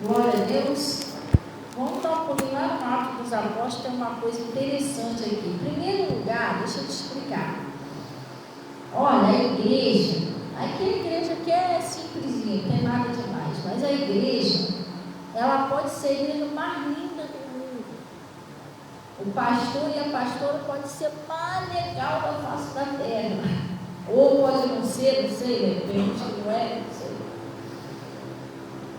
Glória a Deus. Vamos dar um pouquinho lá no Atos dos Apóstolos, tem uma coisa interessante aqui. Em primeiro lugar, deixa eu te explicar. Olha, a igreja, aqui a igreja que é simplesinha, não tem nada demais, mas a igreja, ela pode ser a igreja mais linda do mundo. O pastor e a pastora pode ser mais legal da face da terra. Ou pode não ser, não sei, de repente não é, não sei.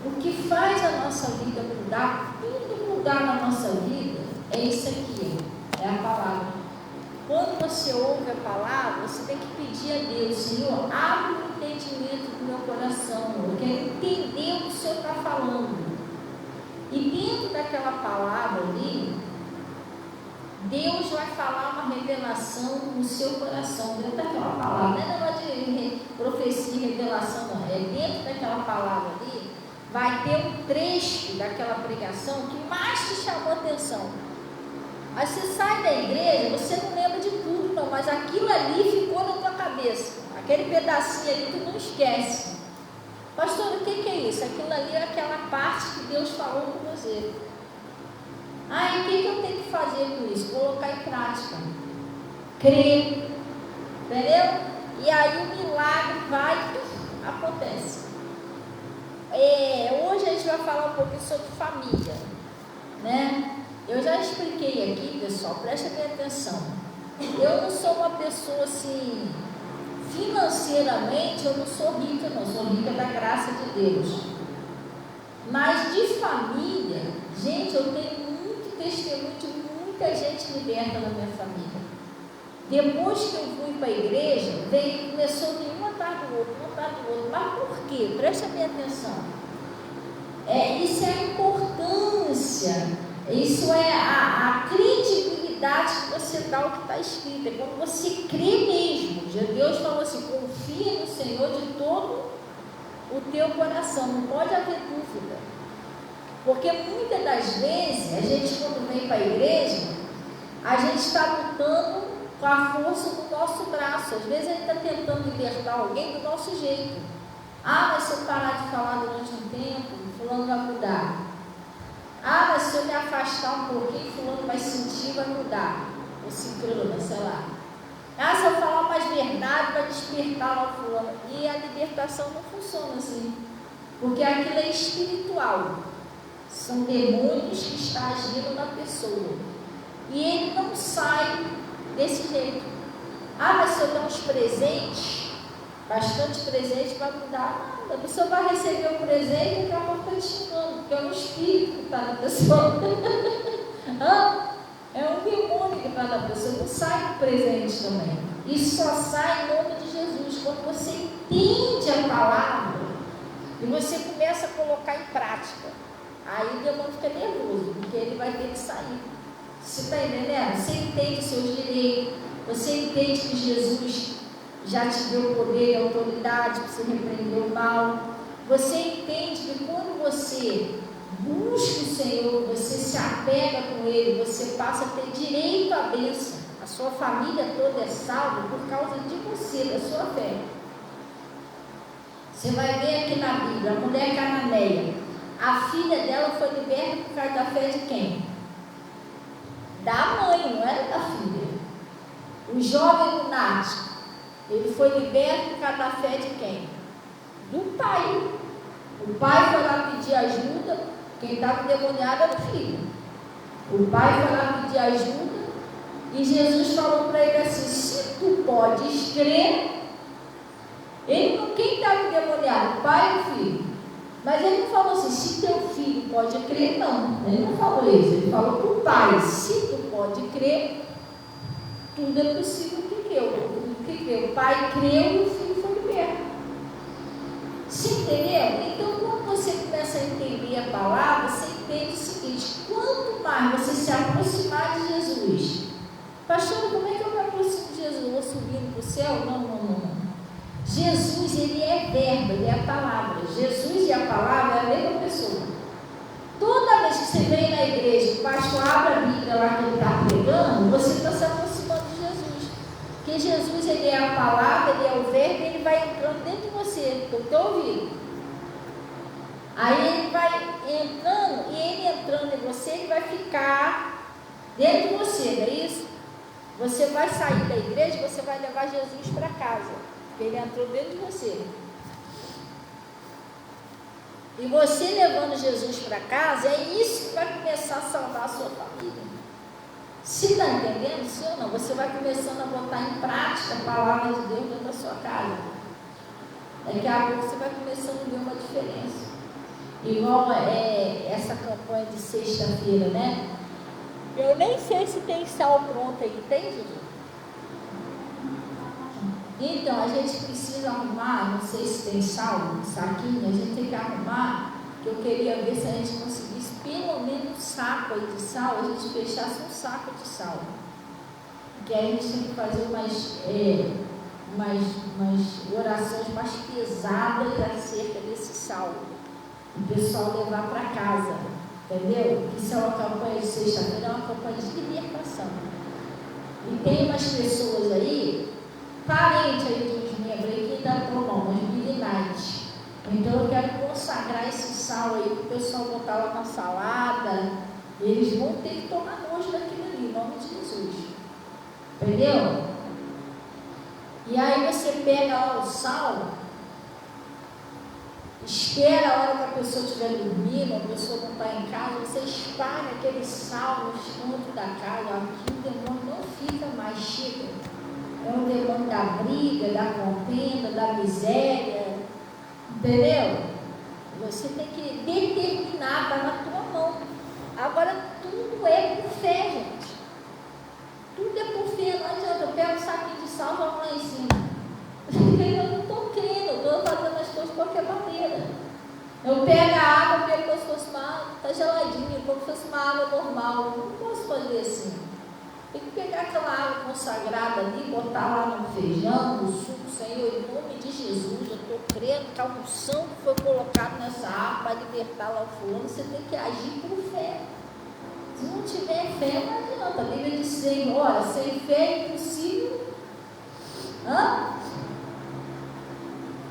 O que faz a nossa vida mudar, tudo mudar na nossa vida, é isso aqui, é a palavra. Quando você ouve a palavra, você tem que pedir a Deus: Senhor, abre o entendimento do meu coração, eu quero entender o que o Senhor está falando. E dentro daquela palavra ali, Deus vai falar uma revelação no seu coração, dentro daquela palavra. Não é negócio de profecia e revelação, não. É dentro daquela palavra ali, vai ter um trecho daquela pregação que mais te chamou a atenção. Aí você sai da igreja, você não lembra de tudo, não, mas aquilo ali ficou na tua cabeça. Aquele pedacinho ali tu não esquece. Pastor, o que é isso? Aquilo ali é aquela parte que Deus falou com você. Ah, e o que eu tenho que fazer com isso? Colocar em prática. Crer. Entendeu? E aí o milagre vai, acontece. Hoje a gente vai falar um pouquinho sobre família, né? Eu já expliquei aqui, pessoal, presta bem atenção. Eu não sou uma pessoa assim, financeiramente, eu não sou rica, não. Sou rica da graça de Deus. Mas de família, gente, eu tenho muito testemunho de muita gente liberta na minha família. Depois que eu fui para a igreja, começou a vir um atrás do outro, um atrás do outro. Mas por quê? Presta bem atenção. Isso é a importância, isso é a credibilidade que você dá ao que está escrito. É quando você crê mesmo. Deus falou assim: confia no Senhor de todo o teu coração, não pode haver dúvida. Porque muitas das vezes, a gente quando vem para a igreja, a gente está lutando com a força do nosso braço. Às vezes a gente está tentando libertar alguém do nosso jeito. Ah, mas se eu parar de falar durante um tempo, fulano vai mudar. Ah, mas se eu me afastar um pouquinho, fulano vai sentir, vai mudar. Ou ciclana, sei lá. Ah, se eu falar mais verdade, vai despertar lá o fulano. E a libertação não funciona assim. Porque aquilo é espiritual. São demônios que estão agindo na pessoa. E ele não sai desse jeito. Ah, mas se eu dar uns presentes, bastante presente, vai mudar. A pessoa vai receber o presente e daqui a pouco está te xingando, porque é um espírito que está na pessoa. É um demônio que está na pessoa, não sai do presente também. Isso só sai em nome de Jesus. Quando você entende a palavra e você começa a colocar em prática, aí o demônio fica nervoso, porque ele vai ter que sair. Você está entendendo? Você entende os seus direitos, você entende que Jesus já te deu poder e autoridade para você repreender o mal. Você entende que quando você busca o Senhor, você se apega com Ele, você passa a ter direito à bênção. A sua família toda é salva por causa de você, da sua fé. Você vai ver aqui na Bíblia, a mulher cananeia, a filha dela foi liberta por causa da fé de quem? Da mãe, não era da filha. O jovem lunático, ele foi liberto por causa da fé de quem? Do pai. O pai foi lá pedir ajuda. Quem estava endemoniado era o filho. O pai foi lá pedir ajuda. E Jesus falou para ele assim: se tu podes crer. Quem estava endemoniado? O pai e o filho. Mas ele não falou assim: se teu filho pode crer, não. Ele não falou isso. Ele falou para o pai: se tu pode crer, tudo é possível que creu. O pai creu e o filho foi liberto. Se entendeu? Então, quando você começa a entender a palavra, você entende o seguinte: quanto mais você se aproximar de Jesus, pastor, como é que eu me aproximo de Jesus? Eu vou subindo para o céu? Não. Jesus, ele é verbo, ele é a palavra. Jesus e a palavra é a mesma pessoa. Toda vez que você vem na igreja, o pastor abre a Bíblia lá que ele está pregando, você está se aproximando de Jesus. Porque Jesus, ele é a palavra, ele é o verbo, ele vai entrando dentro de você, do teu ouvido. Aí ele vai entrando, e ele entrando em você, ele vai ficar dentro de você, não é isso? Você vai sair da igreja, você vai levar Jesus para casa, porque ele entrou dentro de você. E você levando Jesus para casa, é isso que vai começar a salvar a sua família. Se está entendendo, sim ou não? Você vai começando a botar em prática a palavra de Deus dentro da sua casa. Daqui a pouco você vai começando a ver uma diferença. Igual essa campanha de sexta-feira, né? Eu nem sei se tem sal pronto aí, tem, Jesus? Então, a gente precisa arrumar, não sei se tem sal no saquinho, a gente tem que arrumar, que eu queria ver se a gente conseguisse pelo menos um saco aí de sal, a gente fechasse um saco de sal. Porque aí a gente tem que fazer umas orações mais pesadas acerca desse sal. O pessoal levar para casa, entendeu? Isso é uma campanha de sexta-feira, é uma campanha de libertação. E tem umas pessoas aí, parente aí dos membros aí que ainda tomam umas milinares. Então eu quero consagrar esse sal aí para o pessoal botar lá na salada. Eles vão ter que tomar nojo daquilo ali, em nome de Jesus. Entendeu? E aí você pega lá o sal, espera a hora que a pessoa estiver dormindo, a pessoa não está em casa, você espalha aquele sal nos cantos da casa, aqui o demônio não fica mais, chega. É um demônio da briga, da contenda, da miséria, entendeu? Você tem que determinar, está na tua mão. Agora tudo é por fé, gente. Tudo é por fé, não adianta. Eu pego um saquinho de sal e jogo lá em cima. Eu não estou crendo, eu estou fazendo as coisas de qualquer maneira. Eu pego a água, pego como se fosse uma água, está geladinha, como se fosse uma água normal. Eu não posso fazer assim. Tem que pegar aquela água consagrada ali, botar lá no feijão, no suco, Senhor, em nome de Jesus. Eu estou crendo que a unção que foi colocada nessa água vai libertar lá o fulano. Você tem que agir por fé. Se não tiver fé, não adianta. A Bíblia diz, Senhor, sem fé é impossível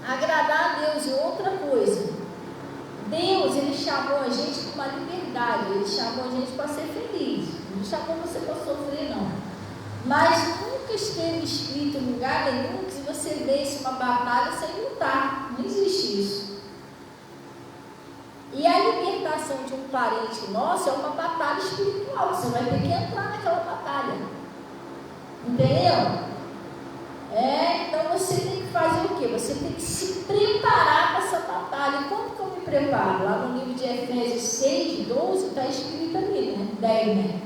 agradar a Deus. E outra coisa, Deus, Ele chamou a gente para uma liberdade, Ele chamou a gente para ser feliz, não chamou você para sofrer, não. Mas nunca esteve escrito em lugar nenhum que você vence uma batalha sem lutar, não existe isso. E a libertação de um parente nosso é uma batalha espiritual, você vai ter que entrar naquela batalha, entendeu? Então você tem que fazer o quê? Você tem que se preparar para essa batalha. E como que eu me preparo? Lá no livro de Efésios 6, 12, está escrito ali, né? 10, né?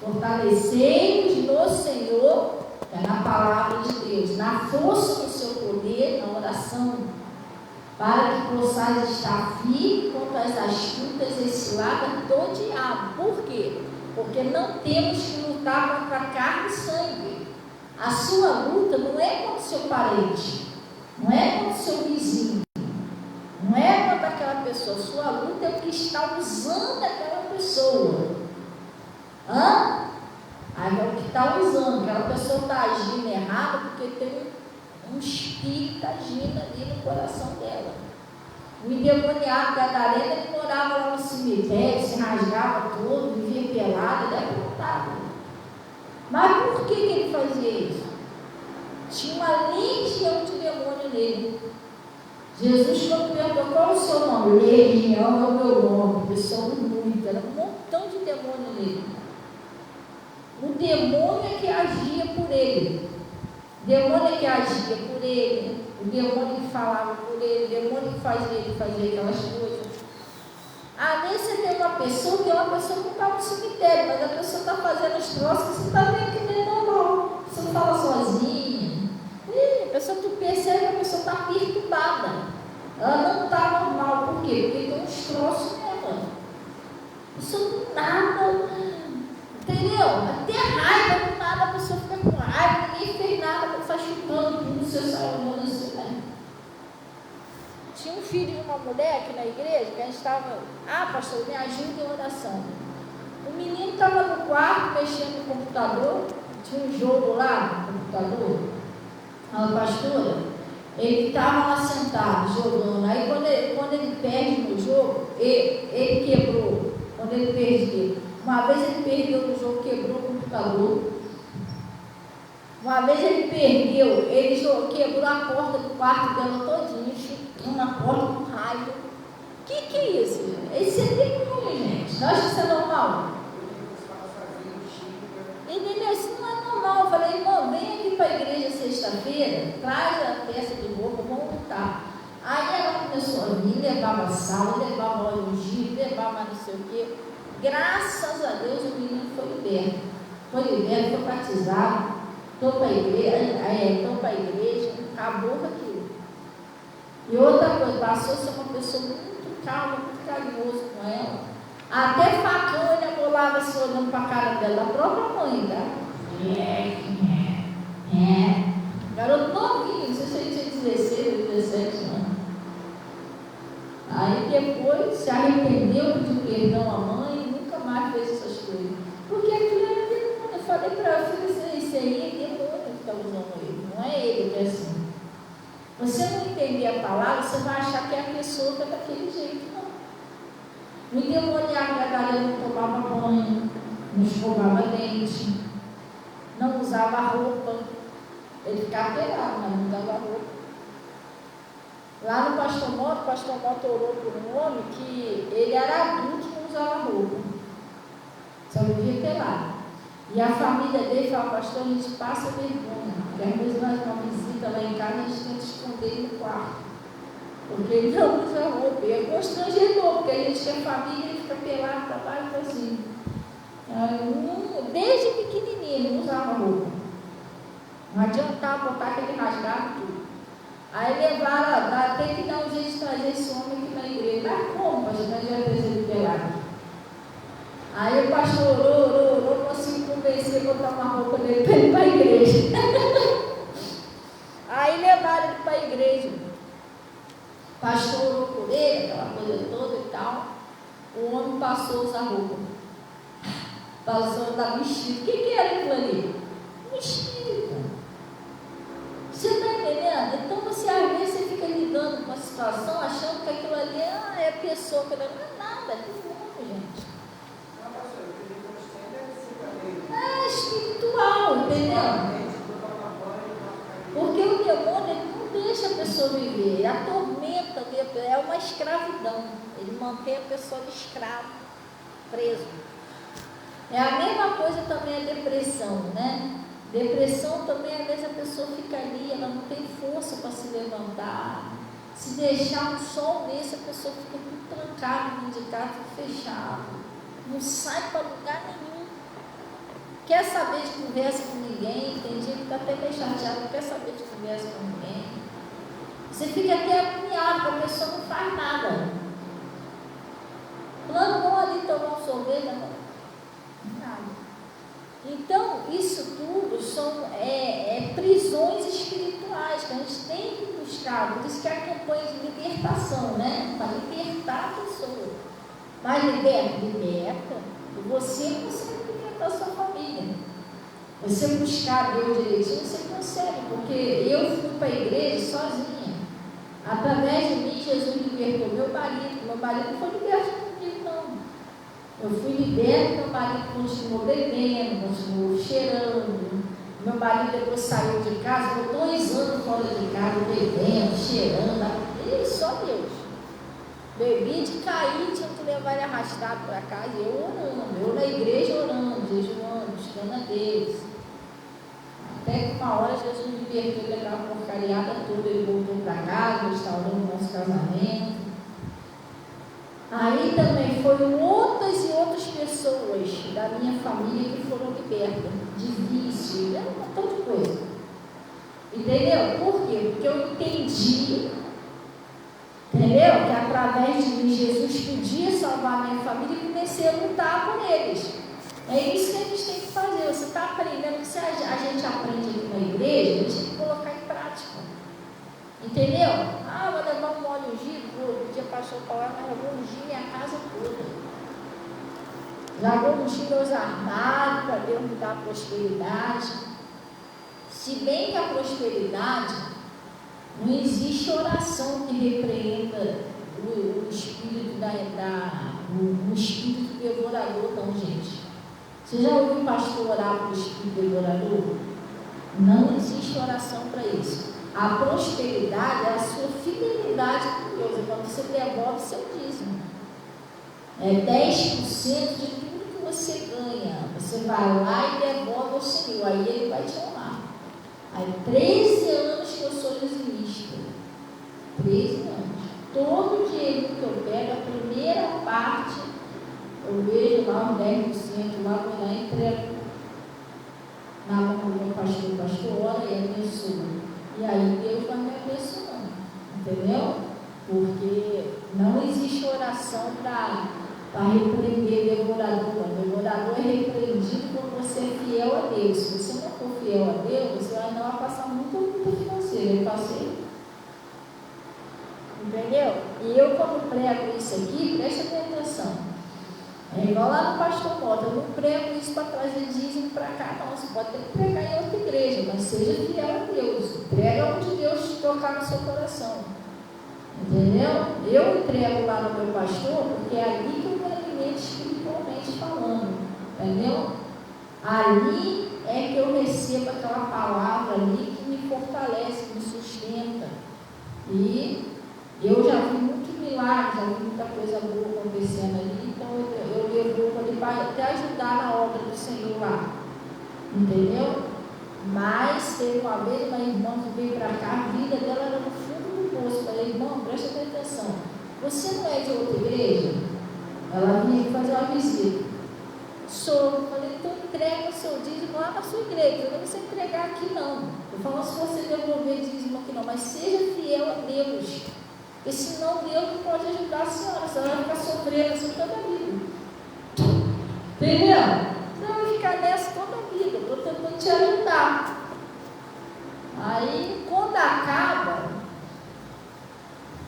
Fortalecei-vos no Senhor, na palavra de Deus, na força do seu poder, na oração, para que possais estar firme contra as astutas e ciladas do diabo. Por quê? Porque não temos que lutar contra carne e sangue. A sua luta não é contra o seu parente, não é contra o seu vizinho, não é contra aquela pessoa. A sua luta é o que está usando aquela pessoa. É o que está usando. Aquela pessoa está agindo errado porque tem um espírito agindo ali no coração dela. O endemoniado gadareno, ele morava lá no cemitério, se rasgava todo, vivia pelado, ele aprontava. Mas por que ele fazia isso? Tinha uma legião de demônio nele. Jesus, quando perguntou qual é o seu nome, legião é o meu nome, pessoal muito, era um montão de demônio nele. O demônio é que agia por ele, o demônio é que agia por ele, o demônio que falava por ele, o demônio que fazia ele fazer aquelas coisas. Às vezes você tem uma pessoa que é uma pessoa que está no cemitério, mas a pessoa está fazendo os troços que você está vendo que não é normal. Você não fala sozinha. A pessoa, tu percebe que a pessoa está perturbada. Ela não está normal. Por quê? Porque tem uns troços nela. Isso do nada. Entendeu? Até raiva do nada, a pessoa fica com raiva, ninguém fez nada, para estar chutando tudo, você sai no assim, né? Tinha um filho de uma mulher aqui na igreja, que a gente estava, pastor, me ajuda em oração. O menino estava no quarto, mexendo no computador, tinha um jogo lá no computador. A pastora, Ele estava lá sentado, jogando. Aí quando ele perde no jogo, ele quebrou. Quando ele perdeu. Uma vez ele perdeu no jogo, quebrou o computador. Uma vez ele perdeu, ele quebrou a porta do quarto dela todinha, chutou na porta com raiva. Que é isso, gente? Isso é demônio, gente. Nós que isso é normal. Entendeu? Isso não é normal. Eu falei, irmão, vem aqui para a igreja sexta-feira, traz a peça de roupa, vamos lutar. Aí ela começou a vir, levava sal, levava óleo ungido, levava não sei o quê. Graças a Deus o menino foi liberto. Foi liberto, foi batizado, estou para a igreja, acabou com aquilo. E outra coisa, passou a ser uma pessoa muito calma, muito carinhoso com ela. Até facão ele amolava assim, olhando para a cara dela, a própria mãe, tá? Garoto novinho, não sei se ele tinha 16 ou 17 anos. Aí depois se arrependeu, pediu perdão à mãe e nunca mais fez essas coisas. Porque aquilo era demônio. Eu falei para ela, isso aí é demônio que está usando ele, não é ele que é assim. Você não entender a palavra, você vai achar que é a pessoa que é daquele jeito, não. O endemoniado da galera não tomava banho, não escovava dente, não usava roupa. Ele ficava pelado, mas não usava roupa. Lá no Pastor Moto orou por um homem que ele era adulto e não usava roupa. Só vivia pelado. E a família dele falava, pastor, a gente passa vergonha. Porque às vezes nós uma visita lá em casa, a gente tenta esconder ele no quarto. Porque ele não usa roupa. E é constrangedor, porque a gente que é família, ele fica pelado para baixo e para cima. Desde pequenininho ele não usava roupa. Não adiantava botar aquele rasgado tudo. Aí levaram, tem que dar um jeito de trazer esse homem aqui na igreja. Mas como, pastor? Nós já fez ele pelado. Aí o pastor orou, conseguiu convencer a botar uma roupa dele para ir para a igreja. Aí levaram ele para a igreja. O pastor orou por ele, aquela coisa toda e tal. O homem passou a usar roupa. Passou a andar vestido. O que era aquilo ali? Vestido. Você está entendendo? Então você às vezes você fica lidando com a situação achando que aquilo ali é pessoa, que não é nada, é demônio, gente. É espiritual, entendeu? Porque o demônio ele não deixa a pessoa viver, ele atormenta, é uma escravidão. Ele mantém a pessoa de escravo, preso. É a mesma coisa também a depressão, né? Depressão também, às vezes a pessoa fica ali, ela não tem força para se levantar. Se deixar um sol nesse, a pessoa fica tudo trancada, dentro de casa, fechado. Não sai para lugar nenhum. Quer saber de conversa com ninguém, tem gente que está até meio chateado, não quer saber de conversa com ninguém. Você fica até agoniado, porque a pessoa não faz nada. Plano não ali tomar um sorvete, nada. Então, isso tudo são prisões espirituais que a gente tem que buscar. Por isso que é a campanha de libertação, né? Para libertar a pessoa. Mas liberta. E você consegue libertar a sua família. Você buscar Deus direitinho, você consegue. Porque eu fui para a igreja sozinha. Através de mim, Jesus libertou meu marido. Meu marido não foi liberto comigo, não. Eu fui liberto, meu marido continuou bebendo, continuou cheirando. Meu marido depois saiu de casa, ficou 2 anos fora de casa, bebendo, cheirando. E só Deus. Bebi de cair, tinha que levar ele arrastado para casa. E eu orando, eu na igreja orando, jejuando, buscando a Deus. Até que uma hora Jesus me libertou daquela porcariada toda, ele voltou para casa, restaurando o nosso casamento. Aí também foram outras e outras pessoas da minha família que foram libertas de vício, um montão de coisa. Entendeu? Por quê? Porque eu entendi, entendeu? Que através de mim Jesus podia salvar a minha família e comecei a lutar por eles. É isso que a gente tem que fazer. Você está aprendendo, que se a gente aprende aqui na igreja, a gente tem que colocar em prática. Entendeu? Vou levar um óleo ungido, vou pedir a pastor falar, mas eu vou ungir minha casa toda. Já vou ungir meus armários para Deus me dar prosperidade. Se bem que a prosperidade Não existe oração que repreenda o espírito o espírito devorador, não, gente. Você já ouviu o pastor orar para o espírito devorador? Não existe oração para isso. A prosperidade é a sua fidelidade com Deus, é quando você devolve seu dízimo. É 10% de tudo que você ganha. Você vai lá e devolve ao Senhor, aí Ele vai te honrar. Aí 13 anos que eu sou dizimista. 13 anos. Todo o dinheiro que eu pego, a primeira parte, eu vejo lá uns 10%, lá vou lá e entrego na mão do meu pastor ora e abençoa. E aí Deus vai me abençoando, entendeu? Porque não existe oração para repreender devorador. O devorador é repreendido quando você é fiel a Deus. Se você não for fiel a Deus, você ainda vai passar muito luta financeira. Eu passei. Entendeu? E eu, quando prego isso aqui, presta atenção. É igual lá no pastor Mota, eu não prego isso para trazer dízimo para cá, não. Você pode ter que pregar em outra igreja, mas seja fiel a Deus. Prega onde Deus tocar no seu coração. Entendeu? Eu entrego lá no meu pastor, porque é ali que eu me alimento espiritualmente falando. Entendeu? Ali é que eu recebo aquela palavra ali que me fortalece, me sustenta. E eu já vi muito milagre, já vi muita coisa boa acontecendo ali, então eu devolvo ali para até ajudar na obra do Senhor lá. Entendeu? Mas teve uma vez uma irmã que veio para cá, a vida dela era no fundo do poço. Falei, irmão, presta atenção. Você não é de outra igreja? Ela vinha aqui fazer uma visita. Sou. Falei, então entrega o seu dízimo lá na sua igreja. Eu não precisa entregar aqui não. Eu falo se você devolver dízimo aqui não, mas seja fiel a Deus. Porque senão Deus não pode ajudar a senhora. Senão ela vai ficar sofrendo assim toda a vida. Entendeu? Você vai ficar nessa toda a vida. Eu estou tentando te ajudar. Aí, quando acaba,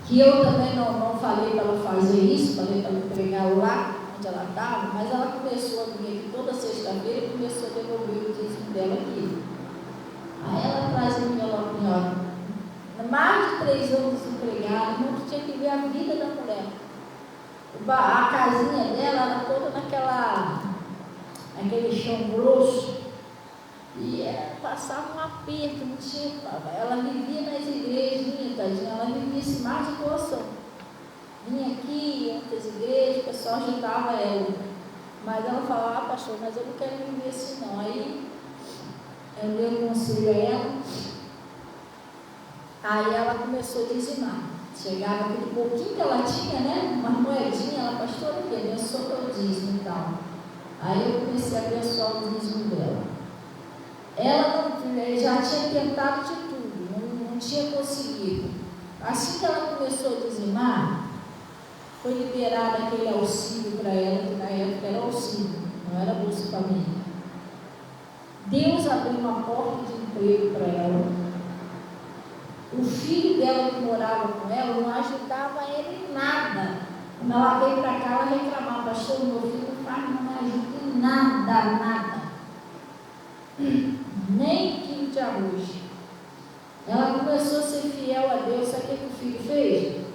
que eu também não falei para ela fazer isso, falei para ela entregar lá onde ela estava, mas ela começou a vir aqui toda sexta-feira e começou a devolver o dízimo dela aqui. Aí ela traz um envelopinho, ó. Mais de 3 anos desempregada, não tinha que ver a vida da mulher. A casinha dela era toda naquele chão grosso. E ela passava um aperto, não tinha. Ela vivia nas igrejinhas, tadinha, ela vivia esse mar de doação. Vinha aqui, em outras igrejas, o pessoal ajudava ela. Mas ela falava, pastor, mas eu não quero viver assim não. Aí eu dei um conselho a ela. Aí ela começou a dizimar. Chegava aquele pouquinho que ela tinha, né? Uma moedinha, ela, pastor, o quê? Abençoa o dízimo e tal. Aí eu comecei a abençoar o dízimo dela. Ela já tinha tentado de tudo, não tinha conseguido. Assim que ela começou a dizimar, foi liberado aquele auxílio para ela, que na época era auxílio, não era Bolsa Família. Deus abriu uma porta de emprego para ela. O filho dela que morava com ela não ajudava ela em nada. Quando ela veio para cá, ela reclamava, pastor, meu filho não me ajuda em nada. Nem quilo de arroz. Ela começou a ser fiel a Deus. Sabe o que o filho fez?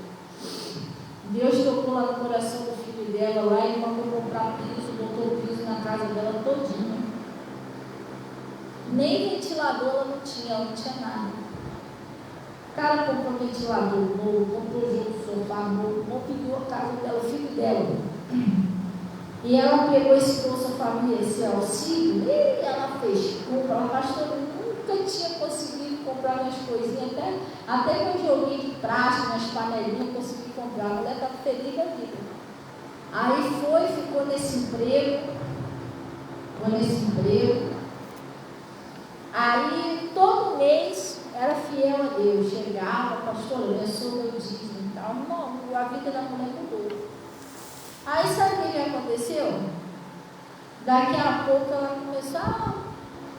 Deus tocou lá no coração do filho dela lá e mandou comprar piso, botou o piso na casa dela todinha. Nem ventilador ela não tinha nada. O cara comprou ventilador novo, comprou junto sofá novo, não pediu a casa dela, o filho dela. E ela pegou esse Bolsa Família, esse auxílio, e ela fez compra. Ela, pastor, eu nunca tinha conseguido comprar minhas coisinhas, até meu joguinho de plástico, minhas panelinhas, eu consegui comprar. A mulher estava feliz da vida. Aí ficou nesse emprego. Aí todo mês era fiel a Deus. Chegava, pastor, abençoa meu dízimo e tal. Não, a vida da mulher mudou. Aí sabe o que aconteceu? Daqui a pouco ela começou,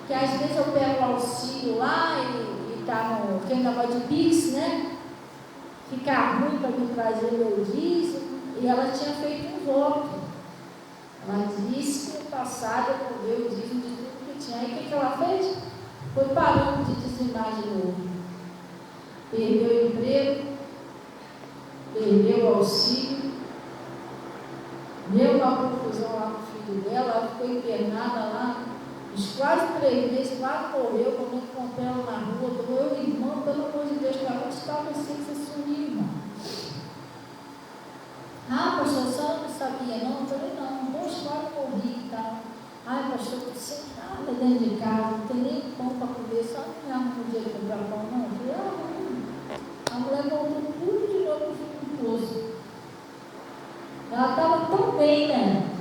que às vezes eu pego o auxílio lá e tá no aquele negócio de Pix, né? Fica ruim para me trazer meu dízimo. E ela tinha feito um voto. Ela disse que no passado eu dei o dízimo de tudo que tinha. Aí o que ela fez? Foi parando de dizimar de novo. perdeu o emprego, perdeu o auxílio, deu uma confusão lá com o filho dela, ela ficou internada lá, quase 3 meses, quase morreu, quando eu encontrei ela na rua, meu irmão, pelo amor de Deus, ela estava assim, você sumiu, irmão. Ah, pastor, a senhora não sabia não? Eu falei, não, quase morri e tal. Ai, pastor, eu sem nada dentro de casa, não tem nem pão para comer, só não me arruma um dia de comprar pão, não. Eu falei, a mulher voltou tudo de novo no fundo do poço. Ela estava tão bem, né?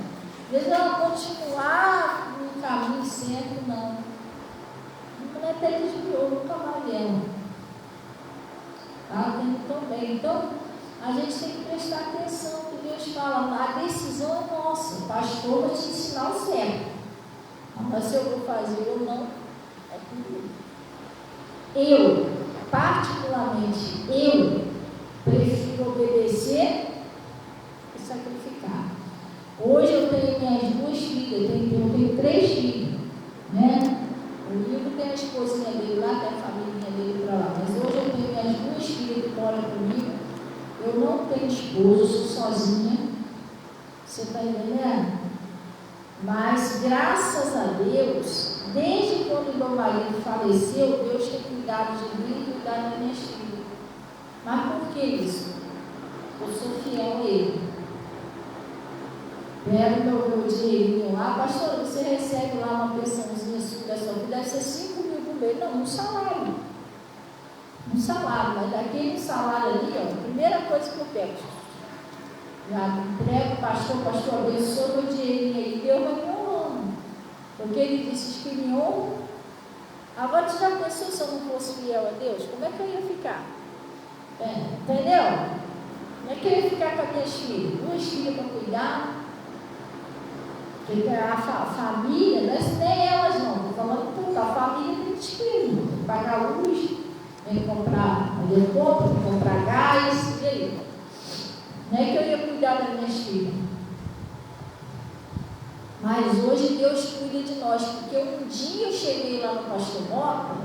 Às vezes ela continuar no caminho certo, não. A mulher até desviou, nunca mais viemos. Ela está indo tão bem. Então, a gente tem que prestar atenção no que Deus fala. A decisão é nossa. O pastor vai te ensinar o certo. Mas se eu vou fazer ou não, é comigo. Eu, particularmente, prefiro obedecer e sacrificar. Hoje eu tenho minhas 2 filhas, eu tenho 3 filhos, né? O Nildo tem a esposinha dele lá, tem a família dele para lá, mas hoje eu tenho minhas 2 filhas que moram comigo. Eu não tenho esposo, eu sou sozinha. Você está entendendo? Mas graças a Deus, desde quando meu marido faleceu, Deus tem cuidado de mim e cuidado das minhas filhas. Mas por que isso? Eu sou fiel a Ele. Pego meu dinheirinho lá, pastor, você recebe lá uma pensãozinha da sua vida, deve ser 5 mil por mês. Não, um salário. Um salário, mas daquele salário ali, ó, a primeira coisa que eu pego, já entrego, pastor, abençoa meu dinheirinho aí, Deus vai me honrando. Porque ele disse que me honra. Agora tu já pensou se eu não fosse fiel a Deus? Como é que eu ia ficar? Entendeu? Como é que eu ia ficar com as minhas filhas? 2 filhas para cuidar. Porque a família, não é nem elas não, estou falando tudo, a família tem despesa, tem que pagar luz, tem que comprar compra, tem que comprar gás, e aí? Não é que eu ia cuidar das minhas filhas. Mas hoje Deus cuida de nós, porque um dia eu cheguei lá no Pastor Mota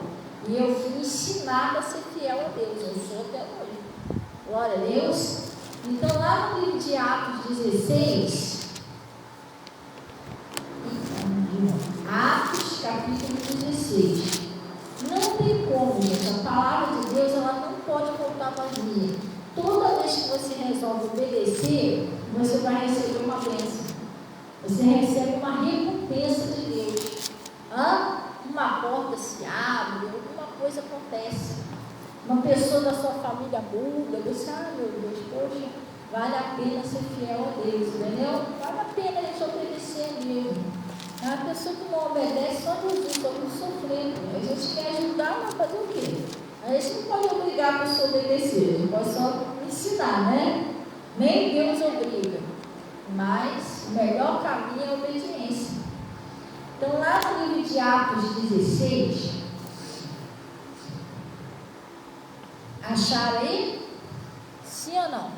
e eu fui ensinada a ser fiel a Deus, eu sou até hoje. Glória a Deus. Então lá no livro de Atos 16, Atos capítulo 16, não tem como, gente, a palavra de Deus ela não pode voltar vazia. Toda vez que você resolve obedecer, você vai receber uma bênção. Você recebe uma recompensa de Deus. Uma porta se abre, alguma coisa acontece. Uma pessoa da sua família muda, você, meu Deus, poxa, vale a pena ser fiel a Deus, entendeu? Vale a pena a gente obedecer a Deus. A pessoa que não obedece, só Jesus, só não sofrendo. A gente quer ajudar, mas fazer o quê? A gente não pode obrigar a pessoa a obedecer, a gente pode só ensinar, né? Nem Deus obriga. Mas o melhor caminho é a obediência. Então, lá no livro de Atos 16, acharam aí? Sim ou não?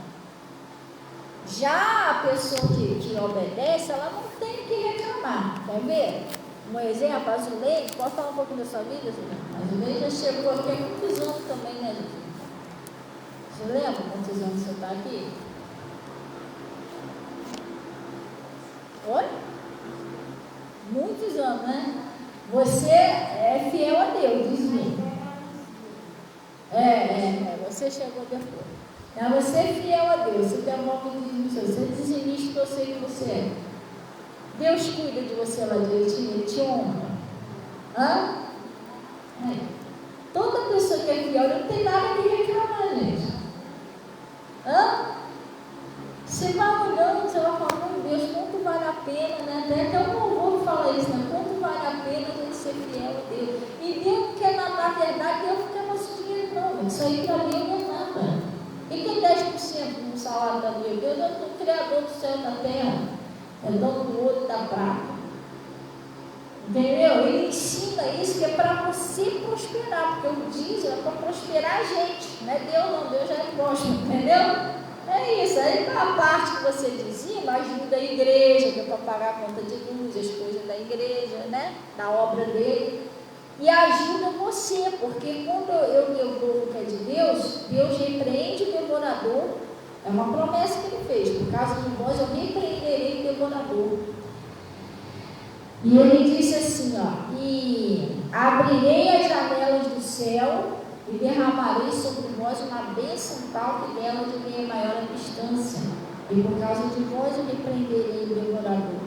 Já a pessoa que obedece, ela não tem que reclamar. Quer ver? Um exemplo, a Zuleide, pode falar um pouquinho da sua vida, Zuleide? A Zuleide já chegou aqui há muitos anos também, né, gente? Você lembra quantos anos você está aqui? Oi? Muitos anos, né? Você é fiel a Deus, diz-me. Você chegou depois. Você é fiel a Deus, você tem amor de Deus, você é dizimista, eu sei que você é. Deus cuida de você lá direitinho, Ele te honra. Toda pessoa que é fiel não tem nada que reclamar, gente. Você vai olhando, você vai falando, meu Deus, quanto vale a pena, né? Até eu não vou falar isso, né? Quanto vale a pena a gente ser fiel a Deus. E Deus não quer nada, na verdade, Deus não quer nosso dinheiro, não. Isso aí para Deus não é nada. E tem 10% no salário da Deus? Deus é o Criador do céu e da terra. É dono do ouro e da prata. Entendeu? Ele ensina isso que é para você prosperar, porque o dízimo é para prosperar a gente, não é Deus não, Deus já gosta, entendeu? É isso, aí a parte que você dizima ajuda a igreja, que é para pagar a conta de luz, as coisas da igreja, né? Da obra dele. e ajuda você, porque quando eu devolvo o que é de Deus, Deus repreende o devorador. É uma promessa que ele fez: por causa de vós eu repreenderei o devorador. E ele disse assim, ó: e abrirei as janelas do céu e derramarei sobre vós uma bênção tal que dela direi a maior a distância, e por causa de vós eu repreenderei o devorador.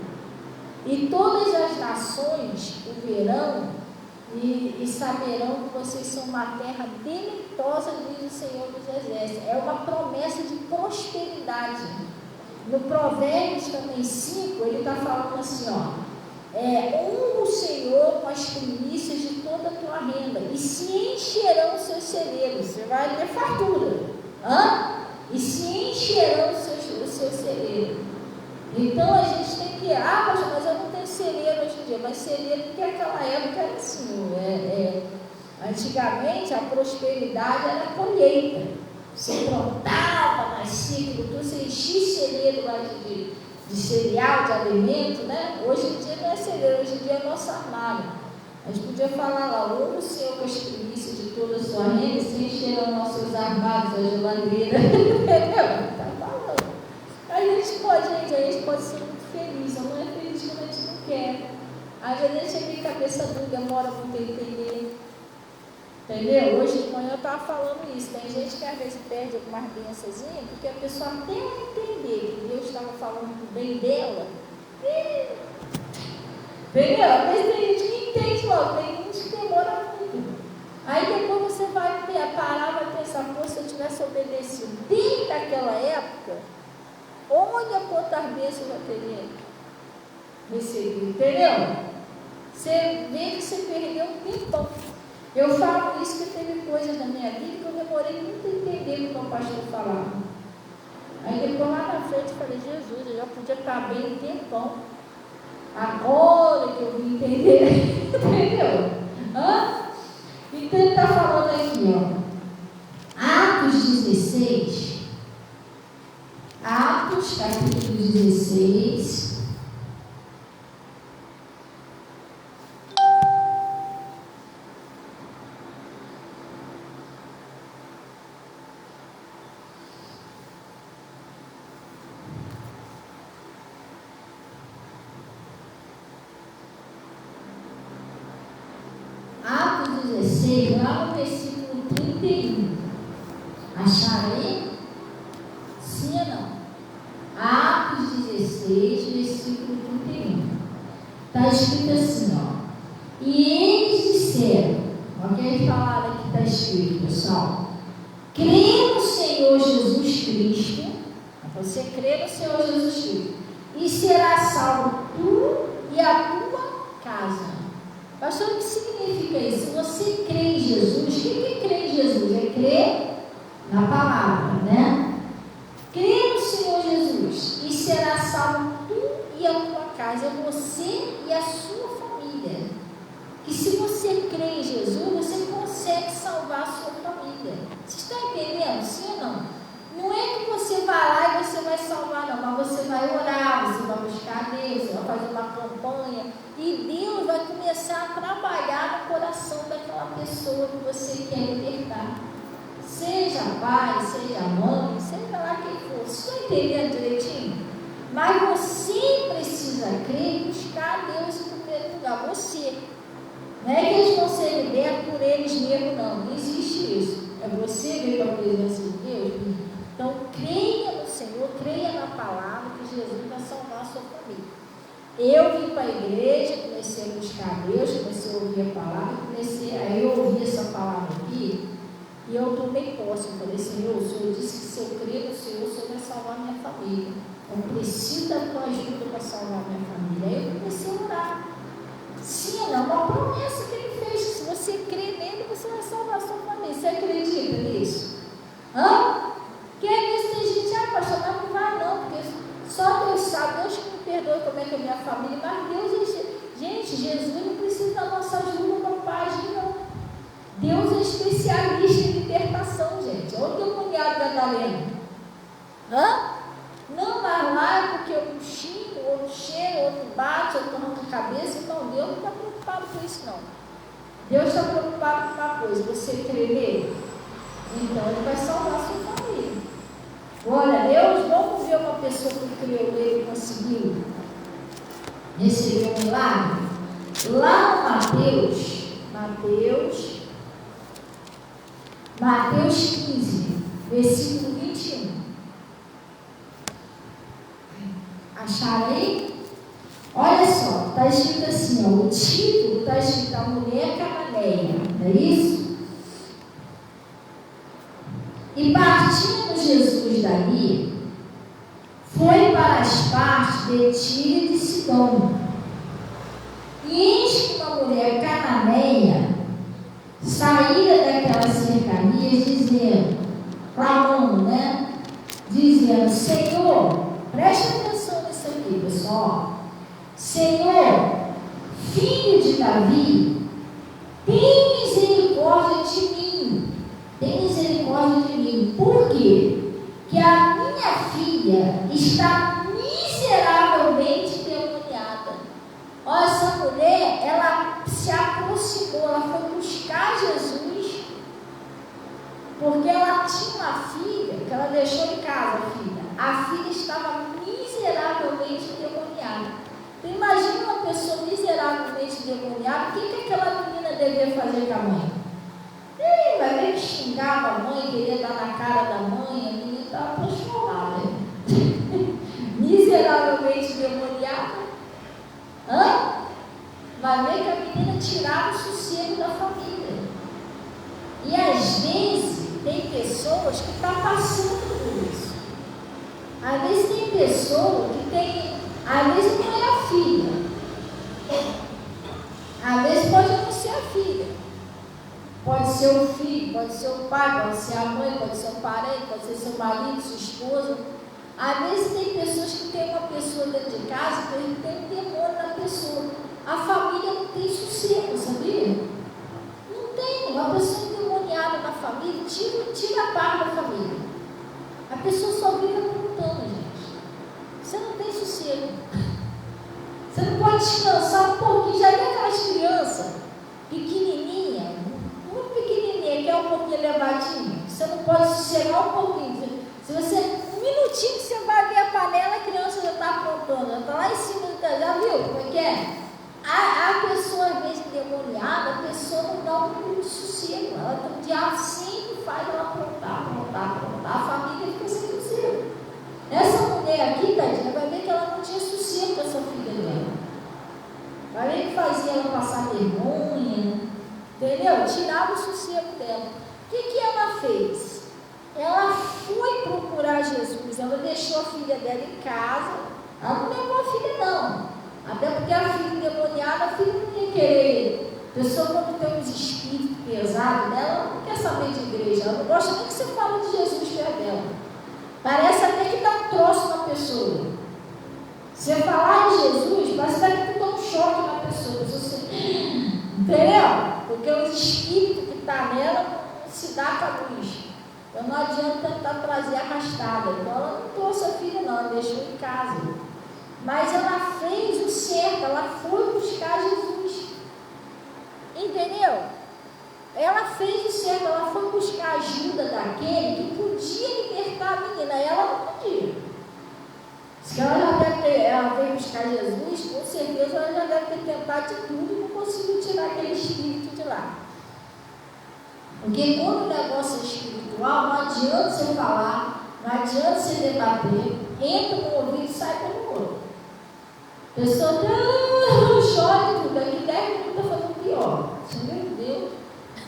E todas as nações o verão e saberão que vocês são uma terra deleitosa, diz o Senhor dos Exércitos. É uma promessa de prosperidade. No Provérbios também 5, ele está falando assim, ó: honra o Senhor com as primícias de toda a tua renda, e se encherão os seus celeiros. Você vai ter fartura. E se encherão os seus celeiros. Então a gente tem que, pastor, mas eu não tenho celeiro hoje em dia. Mas celeiro, porque naquela época era assim, antigamente a prosperidade era colheita. Você plantava, nascia, tudo, você enchia celeiro lá de cereal, de alimento, né? Hoje em dia não é celeiro, hoje em dia é nosso armário. A gente podia falar lá: honra o Senhor com as primícias de toda a sua renda, e se encherão nossos armários, a geladeira. Entendeu? Tá falando. A gente pode ser muito feliz, não é feliz quando a gente não quer. Às vezes a gente tem cabeça dura, demora muito a entender. Entendeu? Hoje de manhã eu estava falando isso. Tem gente que às vezes perde algumas bênçãozinhas, porque a pessoa até entender que Deus estava falando do bem dela. Entendeu? Às vezes tem gente que entende logo, tem gente que demora muito. Aí depois você vai parar, vai pensar: pô, se eu tivesse obedecido desde aquela época, olha quantas bênçãos eu teria recebido. Entendeu? Você vê que você perdeu um tempão. Eu falo isso porque teve coisas na minha vida que eu demorei muito a entender o que o pastor falava. Aí depois lá na frente eu falei: Jesus, eu já podia estar bem um tempão. Agora que eu vim entender. Entendeu? Então ele está falando aqui, ó. Atos 16. Atos, capítulo 16. Lá no versículo 31. Acharei? Sim ou não? Atos 16, versículo 31. Está escrito assim, ó: e eles disseram, ok? Falaram aqui, está escrito, pessoal: crê no Senhor Jesus Cristo. Você crê no Senhor Jesus Cristo, e será salvo tu e a tua casa. Pastor, o que significa isso? Se você crê em Jesus, o que é crer em Jesus? É crer na palavra, né? Crê no Senhor Jesus e será salvo tu e a tua casa, você e a sua família. Que se você crê em Jesus, você consegue salvar a sua família. Você está entendendo? Sim ou não? Não é que você vai lá e você vai salvar, não, mas você vai orar, você vai buscar a Deus, você vai fazer uma campanha, e Deus vai começar a trabalhar no coração daquela pessoa que você quer libertar. Seja pai, seja mãe, seja lá quem for. Você está entendendo direitinho? Mas você precisa crer e buscar a Deus em primeiro lugar. Você. Não é que eles vão ser libertos por eles mesmos, não. Não existe isso. É você ver com a presença de Deus. Então, creia no Senhor, creia na palavra, que Jesus vai salvar a sua família. Eu vim para a igreja, comecei a buscar a Deus, comecei a ouvir a palavra, aí eu ouvi essa palavra aqui, e eu tomei posse. Eu falei: Senhor, o Senhor disse que se eu crer no Senhor, o Senhor vai salvar a minha família. Eu preciso da tua ajuda para salvar a minha família. Aí eu comecei a orar. Sim, é uma promessa que ele fez. Se você crer nele, você vai salvar a sua família. Você acredita nisso? Porque às vezes tem gente: pastor, mas não vai não, porque só Deus sabe, Deus que me perdoe como é que é a minha família. Mas Deus gente, Jesus não precisa da nossa ajuda para paz, não. Deus é especialista em libertação, gente. Olha o demoniado Gadareno. Não, mas lá é porque eu xingo, outro chega, outro bate, outro arranca a cabeça. Então Deus não está preocupado com isso, não. Deus está preocupado com uma coisa, você crê nele? Então ele vai salvar a sua família. Glória a Deus, vamos ver uma pessoa que creu nele e conseguiu receber um milagre? Lá no Mateus 15, versículo 21. Acharei? Olha só, está escrito assim, ó, o título está escrito a mulher cananeia, não é isso? E partindo Jesus dali, foi para as partes de Tiro e de Sidom. E eis que uma mulher cananeia saíra daquelas cercanias, clamando, né? Dizendo, Senhor, preste atenção nisso aqui, pessoal. Senhor, filho de Davi, tem misericórdia de mim. Tem misericórdia de mim. Por quê? Que a minha filha está miseravelmente endemoniada. Olha, essa mulher, ela se aproximou, ela foi buscar Jesus, porque ela tinha uma filha, que ela deixou em casa, a filha estava miseravelmente endemoniada. Então imagina uma pessoa miseravelmente endemoniada, o que aquela menina devia fazer com a mãe? Vai ver que xingava a mãe, queria dar na cara da mãe, a menina estava transformada, miseravelmente endemoniada. Vai ver que a menina tirava o sossego da família. E às vezes tem pessoas que estão passando por isso. Às vezes tem pessoa que tem, às vezes não é a filha, às vezes pode não ser a filha, pode ser o filho, pode ser o pai, pode ser a mãe, pode ser um parente, pode ser seu marido, sua esposa. Às vezes tem pessoas que tem uma pessoa dentro de casa que tem um demônio na pessoa. A família não tem sossego, sabia? Não tem. Uma pessoa endemoniada na família, tira a parte da família. A pessoa só vive apontando, gente. Você não tem sossego. Você não pode descansar um pouquinho. Já tem aquelas crianças pequenininha, muito pequenininha, que é um pouquinho elevadinha. Você não pode sossegar um pouquinho. Se você, um minutinho que você vai ver a panela, a criança já está aprontando. Ela está lá em cima do telhado. Já viu como é que é? A pessoa, às vezes, endemoniada, a pessoa não dá um pouco de sossego. O diabo sempre faz ela aprontar. A família fica sem sossego. Essa mulher aqui, tadinha, vai ver que ela não tinha sossego com essa filha dela. Vai ver que fazia ela passar vergonha, entendeu? Tirava o sossego dela. O que ela fez? Ela foi procurar Jesus, ela deixou a filha dela em casa. Ela não levou a filha, não. Até porque a filha endemoniada, a filha não ia querer. A pessoa, quando tem uns espíritos pesados dela, ela não quer saber de igreja. Ela não gosta nem que você fale de Jesus perto dela. Parece até que dá um troço na pessoa. Você falar de Jesus, parece até que dá um choque na pessoa. Entendeu? Porque os espíritos que estão nela não se dá com a luz. Então não adianta tentar trazer arrastada. Então ela não trouxe a filha, não, ela deixou em casa. Mas ela fez o certo, ela foi buscar Jesus. Entendeu? Ela fez o certo, ela foi buscar a ajuda daquele que podia libertar a menina. Ela não podia. Se ela veio buscar Jesus, com certeza ela já deve ter tentado de tudo e não conseguiu tirar aquele espírito de lá. Porque quando o negócio é espiritual, não adianta você falar, não adianta você debater, entra no ouvido e sai pelo outro. A pessoa chora tudo, daqui 10 minutos está fazendo pior. Meu Deus,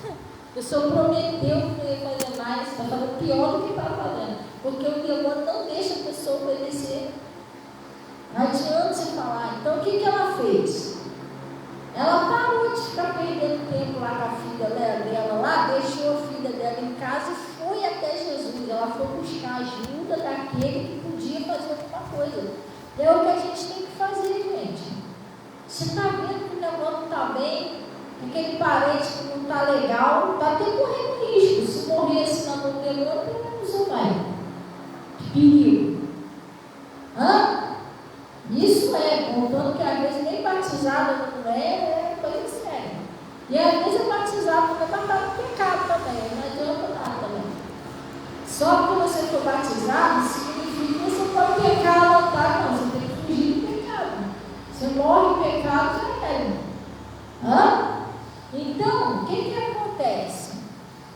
a pessoa prometeu que não ia fazer mais, está fazendo pior do que estava fazendo, porque o demônio não deixa a pessoa obedecer. Não adianta você falar. Então o que ela fez? Ela parou de ficar perdendo tempo lá com a filha dela lá, deixou a filha dela em casa e foi até Jesus. Ela foi buscar ajuda daquele que podia fazer alguma coisa. É o que a gente tem que fazer, gente. Você está vendo que o negócio não está bem, aquele parente que não está legal, está até correndo risco. Se morresse na mão do demônio, pelo menos você vai. Que perigo. Isso é, contando que às vezes nem batizada não é coisa séria. E às vezes é batizado para matar o pecado também, não adianta nada também. Só porque você for batizado, significa que você pode pecar à vontade, não, você tem que fugir do pecado. Você morre em pecado, já é. Então, o que acontece?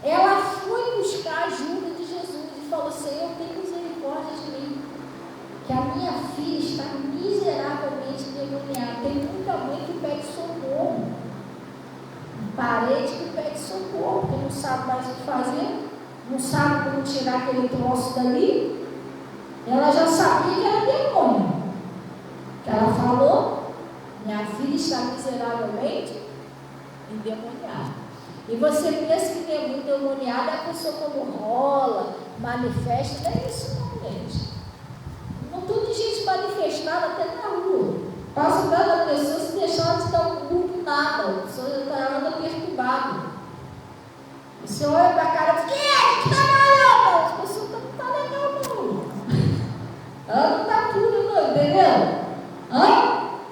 Ela foi buscar a ajuda de Jesus e falou: Senhor, tem misericórdia de mim, que a minha filha está miseravelmente endemoniada. Tem muita mãe que pede socorro, parente que pede socorro, porque não sabe mais o que fazer, não sabe como tirar aquele troço dali. Ela já sabia que era demônio, que ela falou: minha filha está miseravelmente endemoniada. E você pensa que é muito endemoniada, a pessoa como rola, manifesta, não é isso não, gente. Não tudo de gente manifestada até na rua. Passa cada pessoa, se deixar de dar um culto, nada. A pessoa já anda perturbada. Você olha para a cara e diz: que está mal? A pessoa não está legal não. Ela não está tudo não, entendeu?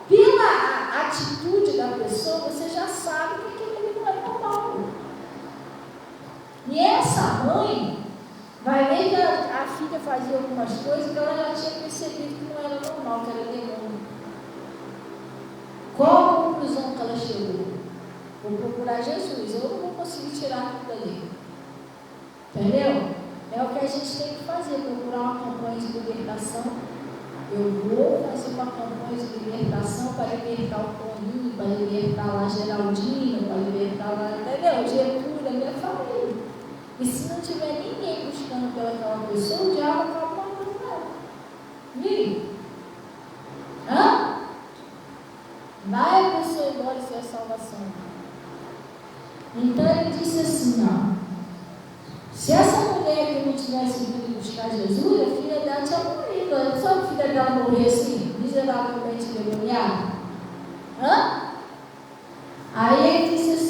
Pela atitude da pessoa, você já sabe que aquilo não é normal. E essa mãe vai ver que a filha fazia algumas coisas que ela já tinha percebido que não era normal, que era demônio. Qual a conclusão que ela chegou? Vou procurar Jesus, eu não vou conseguir tirar tudo dali. Entendeu? É o que a gente tem que fazer, procurar uma campanha de libertação. Eu vou fazer uma campanha de libertação para libertar o Toninho, para libertar lá Geraldino, para libertar lá, entendeu? Getúlio, a minha família. E se não tiver ninguém buscando pelaquela pessoa, o diabo acaba matando ela. Viu? Vai a pessoa embora e ser a salvação. Então ele disse assim, se essa mulher que não tivesse vindo buscar Jesus, a filha dela tinha morrido. Só a filha dela morrer assim, miseravelmente endemoniada? Aí ele disse assim,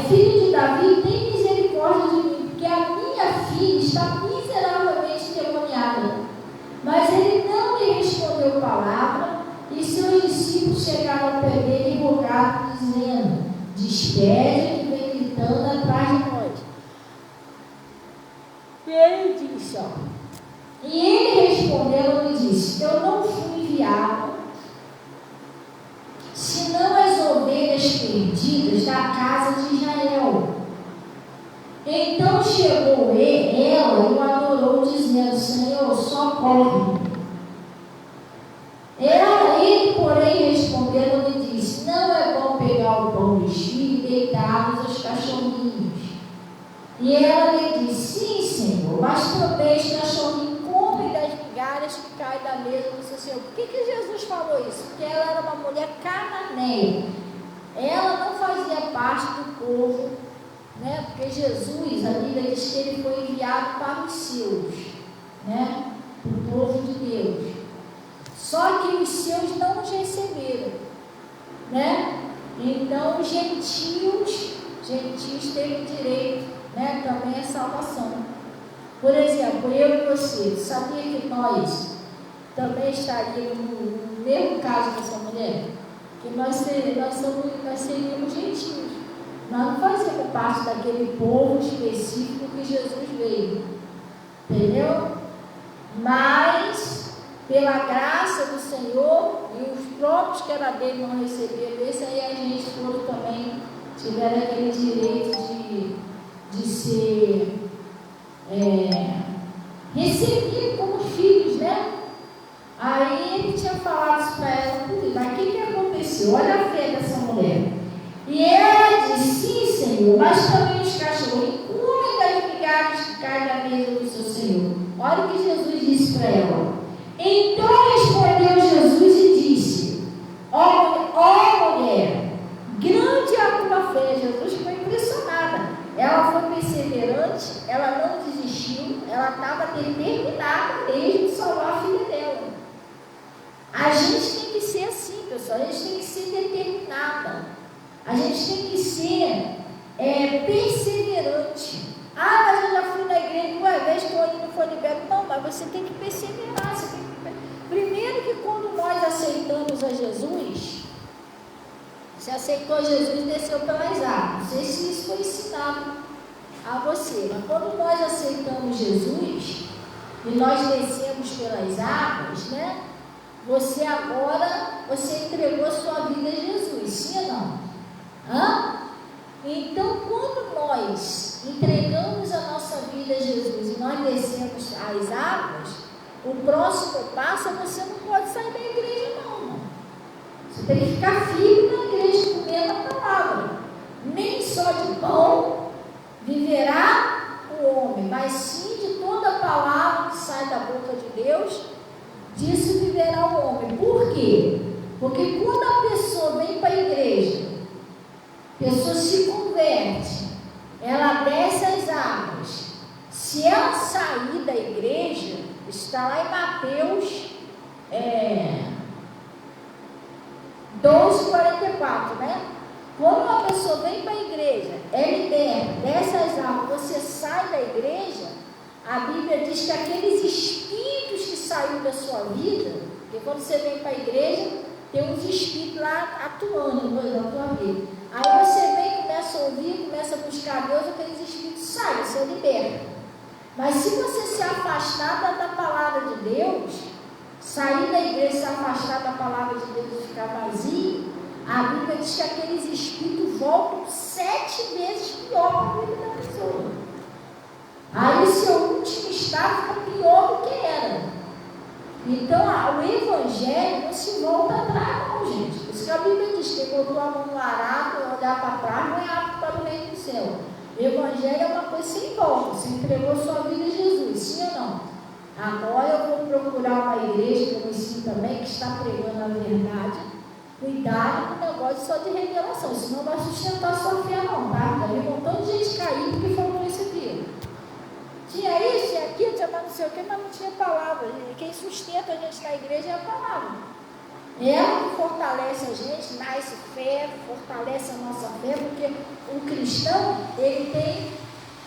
filho de Davi, tem misericórdia de mim, porque a minha filha está miseravelmente endemoniada. Mas ele não lhe respondeu palavra, e seus discípulos chegaram ao pé dele e rogaram, dizendo: despede que vem gritando atrás de nós. E ele disse, e ele respondeu e disse: eu não fui enviado senão as ovelhas perdidas da casa de Israel. Então chegou ela e o adorou, dizendo: Senhor, socorre. Ele, porém, respondendo, lhe disse: não é bom pegar o pão dos filhos e deitá-los aos cachorrinhos. E ela lhe disse: sim, Senhor, mas também os cachorrinhos comem das migalhas que caem da mesa do seu Senhor. Por que Jesus falou isso? Porque ela era uma mulher cananeia. Ela não fazia parte do povo, né? Porque Jesus, a Bíblia diz que ele foi enviado para os seus, né? O povo de Deus. Só que os seus não os receberam, né? Então os gentios têm direito, né? Também a salvação. Por exemplo, eu e você, sabia que nós também estaríamos no mesmo caso dessa mulher? Que nós seríamos gentios. Nós não fazemos parte daquele povo específico que Jesus veio. Entendeu? Mas, pela graça do Senhor, e os próprios que era dele não receberam esse, aí a gente todos também tiveram aquele direito de ser recebido como filhos, né? Aí ele tinha falado isso para ela, mas o que aconteceu? Olha a fé dessa mulher. E ela disse: sim, Senhor, mas também os cachorros comem das migalhas que caem da mesa do seu Senhor. Olha o que Jesus disse para ela. Então respondeu Jesus e disse: ó mulher, grande é a tua fé. Jesus ficou impressionada. Ela foi perseverante, ela não desistiu, ela estava determinada mesmo de salvar a filha dela. A gente tem que ser assim, pessoal, a gente tem que ser determinada, a gente tem que ser perseverante. Mas eu já fui na igreja 2 vezes que eu não foi liberto. Não, mas você tem que perseverar. Você tem que... Primeiro que quando nós aceitamos a Jesus, Você aceitou Jesus e desceu pelas águas. Não sei se isso foi ensinado a você, mas quando nós aceitamos Jesus e nós descemos pelas águas, né? Você agora, você entregou a sua vida a Jesus, sim ou não? Então, quando nós entregamos a nossa vida a Jesus e nós descemos as águas, o próximo passo é você não pode sair da igreja não, irmão. Você tem que ficar firme na igreja, comendo a palavra. Nem só de pão viverá o homem, mas sim de toda a palavra que sai da boca de Deus, disso viverá o homem. Por quê? Porque quando a pessoa vem para a igreja, a pessoa se converte, ela desce as águas. Se ela sair da igreja, está lá em Mateus 12:44, né? Quando uma pessoa vem para a igreja, é liberta, desce as águas, você sai da igreja, a Bíblia diz que aqueles espíritos que saíram da sua vida, porque quando você vem para a igreja, tem uns espíritos lá atuando na tua vida. Aí você vem, começa a ouvir, começa a buscar Deus, aqueles espíritos saem, você liberta. Mas se você se afastar da palavra de Deus, sair da igreja, se afastar da palavra de Deus e ficar vazio, a Bíblia diz que aqueles espíritos voltam 7 vezes pior para a vida da pessoa. Aí o seu último estado fica pior do que era. Então o evangelho não se volta atrás não, gente. Por isso que a Bíblia diz que botou a mão no arado e olhar para trás não é apto para o reino do céu. O evangelho é uma coisa sem volta. Você entregou sua vida a Jesus, sim ou não? Agora eu vou procurar uma igreja que eu ensino também, que está pregando a verdade. Cuidado com o negócio só de revelação, senão vai sustentar a sua fé não, tá? Já vi um montão de gente cair porque falou isso aqui. Tinha isso, tinha aquilo, tinha mais não sei o que, mas não tinha palavra. E quem sustenta a gente na igreja é a palavra. Ela que fortalece a gente, nasce fé, fortalece a nossa fé, porque o cristão, ele tem,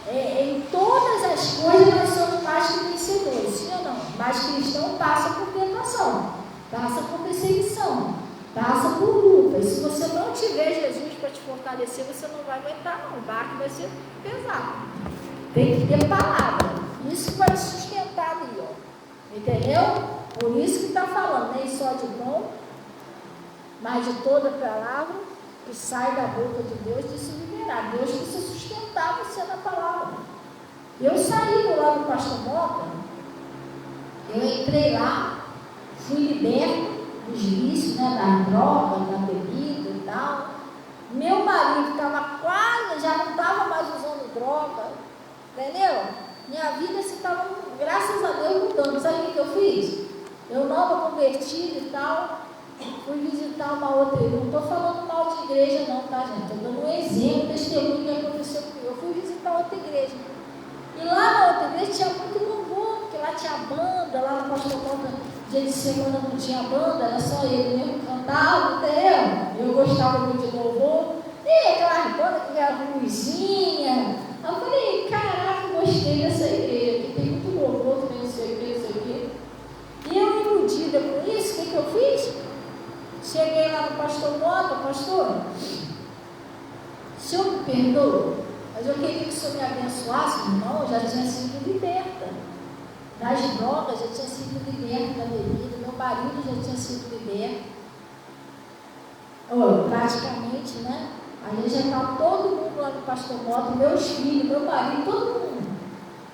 em todas as coisas nós somos mais que vencedores, sim ou não? Mas cristão passa por tentação, passa por perseguição, passa por luta. E se você não tiver Jesus para te fortalecer, você não vai aguentar não, o barco vai ser pesado. Tem que ter palavra. Isso vai te sustentar ali, ó. Entendeu? Por isso que está falando, nem só de pão, mas de toda palavra que sai da boca de Deus, de se liberar. Deus precisa sustentar você na palavra. Eu saí do lado do pastor Mota, eu entrei lá, fui liberto dos vícios, né, da droga, da bebida e tal. Meu marido estava quase, já não estava mais usando droga, entendeu? Minha vida se estava, graças a Deus, mudando. Sabe o que eu fiz? Eu nova convertida e tal, fui visitar uma outra igreja. Não estou falando mal de igreja não, tá, gente? Estou dando um exemplo, testemunho que aconteceu comigo. Eu fui visitar outra igreja. E lá na outra igreja tinha muito louvor, porque lá tinha banda, lá no pastor Mota, dia de semana não tinha banda, era só ele mesmo que cantava, entendeu? Eu gostava muito de louvor. E aquela banda que era luzinha. Eu falei, caraca, gostei dessa igreja, que tem muito louvor, tem isso aqui. E eu, iludida com isso, o que eu fiz? Cheguei lá no pastor Mota, pastor, o senhor me perdoa? Mas eu queria que o senhor me abençoasse, irmão, eu já tinha sido liberta das drogas, já tinha sido liberta da bebida, meu marido já tinha sido liberto. Praticamente, né? Aí já estava todo mundo lá no pastor Mota, meus filhos, meu marido, todo mundo.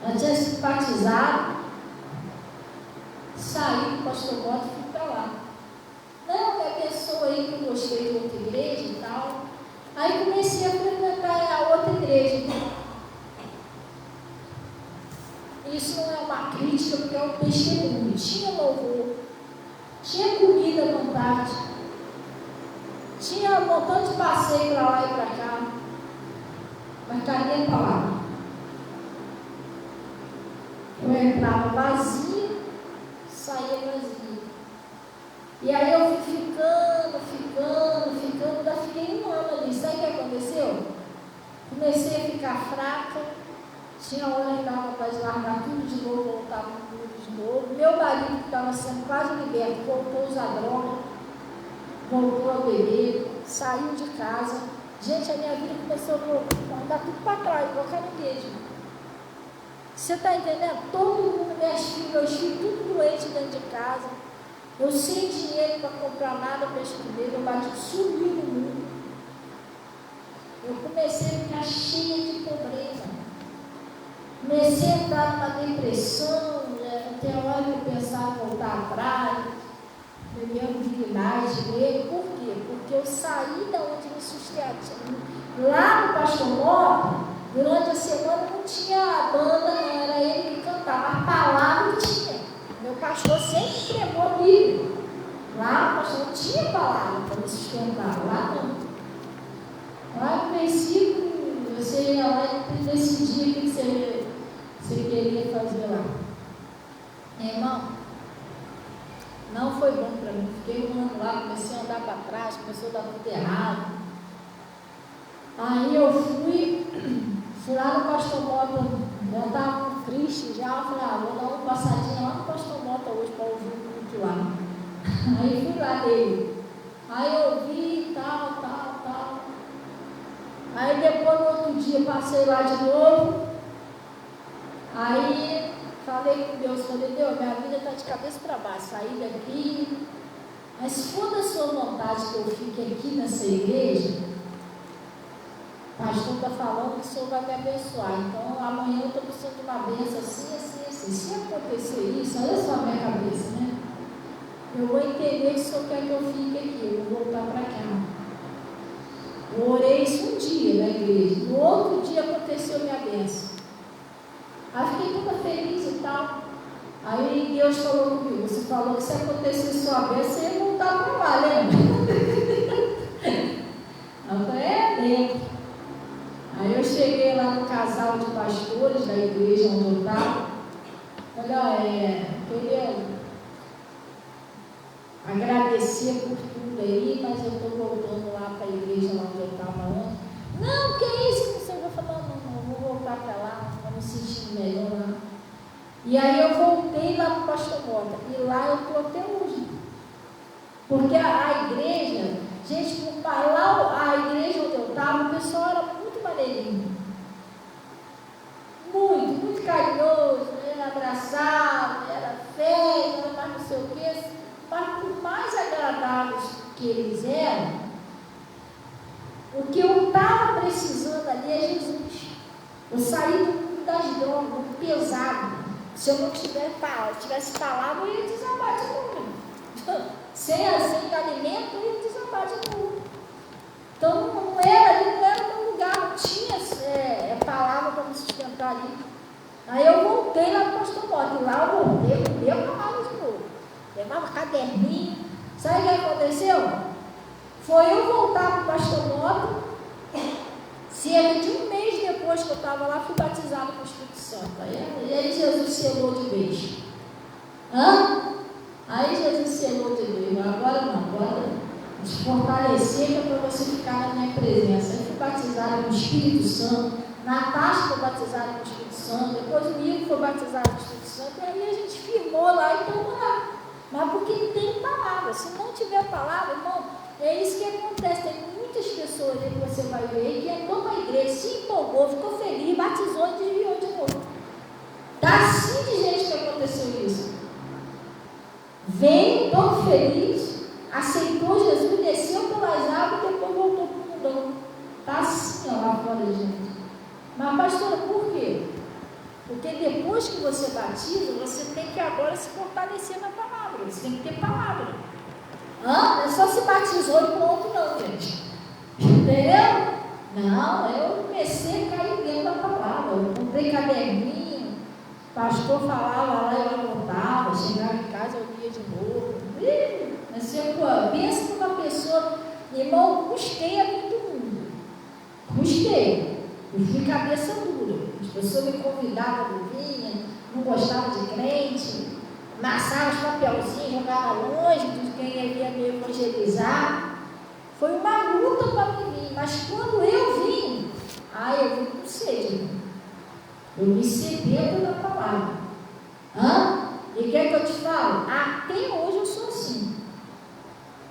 Já tinha sido batizado. Saí do pastor Mota e fui para lá. Não, me abençoa aí que eu gostei de outra igreja e tal. Aí comecei a frequentar a outra igreja. Isso não é uma crítica, porque é um testemunho. Tinha louvor, tinha comida à vontade, tinha um montão de passeio para lá e para cá. Mas cadê a palavra? Eu entrava vazia, saía vazia. E aí eu fui ficando, ainda fiquei 1 ano ali. Sabe o que aconteceu? Comecei a ficar fraca, tinha hora que dava para largar tudo de novo, voltava tudo de novo. Meu marido, que estava sendo quase liberto, voltou a usar droga, voltou a beber. saiu de casa. Gente, a minha vida começou a andar tudo para trás, igual caranguejo. Você está entendendo? Todo mundo, meus filhos, tudo doente dentro de casa. Eu sem dinheiro para comprar nada para escrever, meu marido sumiu no mundo. Eu comecei a ficar cheia de pobreza. Comecei a entrar numa depressão, tem hora que eu pensava em voltar atrás, beber um dignidade dele. Por quê? Porque eu saí da onde me sustentava. Lá no Pastor Mota, durante a semana não tinha banda, não era ele que cantava, a palavra tinha. Meu pastor sempre pregou a Bíblia. Lá no pastor não tinha palavra para me sustentar, lá não. Lá no versículo, você ia lá e decidia o que você queria fazer lá. Irmão, não foi bom para mim. Fiquei um ano lá, comecei a andar para trás, começou a dar tudo errado. Aí eu fui lá no Pastor Mota, eu estava triste já, eu falei, vou dar uma passadinha lá no Pastor Mota hoje para ouvir o culto lá. Aí fui lá dele. Aí eu ouvi tal. Aí depois no outro dia passei lá de novo. Aí falei com Deus, Deus, minha vida está de cabeça para baixo, saí daqui. Mas se for da sua vontade que eu fique aqui nessa igreja, o pastor está falando que o Senhor vai me abençoar. Então amanhã eu estou precisando de uma bênção assim. Se acontecer isso, olha só a minha cabeça, né? Eu vou entender que o Senhor quer que eu fique aqui, eu vou voltar para cá. Eu orei isso um dia na igreja, no outro dia aconteceu minha bênção. Aí fiquei toda feliz e tal. Aí Deus falou comigo, você falou que se acontecesse sua bênção, você ia voltar para lá, lembra? Eu falei, lembro. Aí eu cheguei lá no casal de pastores da igreja onde eu estava. Falei, queria agradecer por tudo aí, mas eu estou voltando lá para a igreja lá onde eu estava ontem. Não, que é isso? Você vai falar, não, vou voltar para lá, para me sentir melhor lá. E aí eu voltei lá para o Pastor Mota, e lá eu estou até hoje. Porque a igreja, gente, lá a igreja onde eu estava, o pessoal era muito maneirinho. Muito carinhoso, era abraçado, era feio, era mais não sei o quê. Mas por mais agradáveis que eles eram, o que eu estava precisando ali é Jesus. Eu saí do mundo das drogas, muito pesado. Se eu não tivesse palavra, eu ia desabar de novo. Sem alimento, eu ia desabar de novo. Então não era meu lugar, não tinha palavra para me sustentar ali. Aí eu voltei lá no Pastor Mota, e lá eu voltei, eu dei a palavra de novo. Levava caderninho. Sabe o que aconteceu? Foi eu voltar para o Pastor Mota. Cerca de um mês depois que eu estava lá, fui batizado com o Espírito Santo. E aí Jesus selou de vez. Aí Jesus selou de vez. Agora não, agora te fortalecer que é para você ficar na minha presença. Eu fui batizado com o Espírito Santo. Natasha foi batizada com o Espírito Santo. Depois o Nico foi batizado com o Espírito Santo. E aí a gente firmou lá e estamos lá. Mas porque tem palavra. Se não tiver palavra, irmão, é isso que acontece. Tem muitas pessoas aí que você vai ver que entrou para a igreja, se empolgou, ficou feliz, batizou e desviou de novo. Está assim de gente que aconteceu isso. Veio todo feliz, aceitou Jesus, desceu pelas águas e depois voltou para o mundão. Está assim, lá fora, gente. Mas, pastora, por quê? Porque depois que você batiza, você tem que agora se fortalecer na palavra. Você tem que ter palavra. Não é só se batizou e pronto, não, gente. Entendeu? Não, eu comecei a cair dentro da palavra. Eu comprei caderninho, o pastor falava lá, eu anotava, chegava em casa, eu lia de novo. Assim, pensa numa pessoa, irmão, custei a mim do mundo. Custei. Eu fui cabeça dura. As pessoas me convidavam, eu vinha, não gostava de crente, amassava os papelzinhos, jogava longe de quem ia me evangelizar. Foi uma luta para mim vir, mas quando eu vim, eu vim com sede. Eu me sedento da palavra. E quer que eu te falo? Até hoje eu sou assim.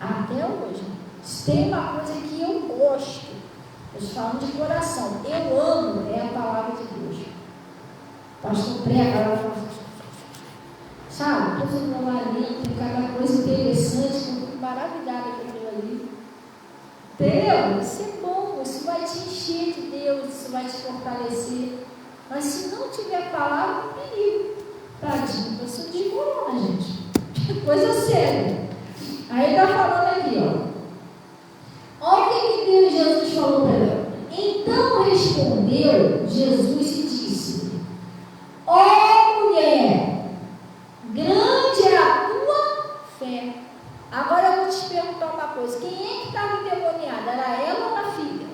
Até hoje. Se tem uma coisa que gosto, eu estou falando de coração, eu amo é a palavra de Deus. O pastor prega, ela fala, sabe, coisa do marido, tem cada coisa interessante, que eu fico maravilhada com aquilo ali. Entendeu? Isso é bom, isso vai te encher de Deus, isso vai te fortalecer. Mas se não tiver palavra, é um perigo. Tadinho, você desmorona, gente. Coisa séria. Aí está falando aqui, ó. Olha o que Deus, Jesus falou para ela. Então respondeu Jesus e disse: ó mulher, grande é a tua fé. Agora eu vou te perguntar uma coisa. Quem é que estava endemoniada? Era ela ou a filha?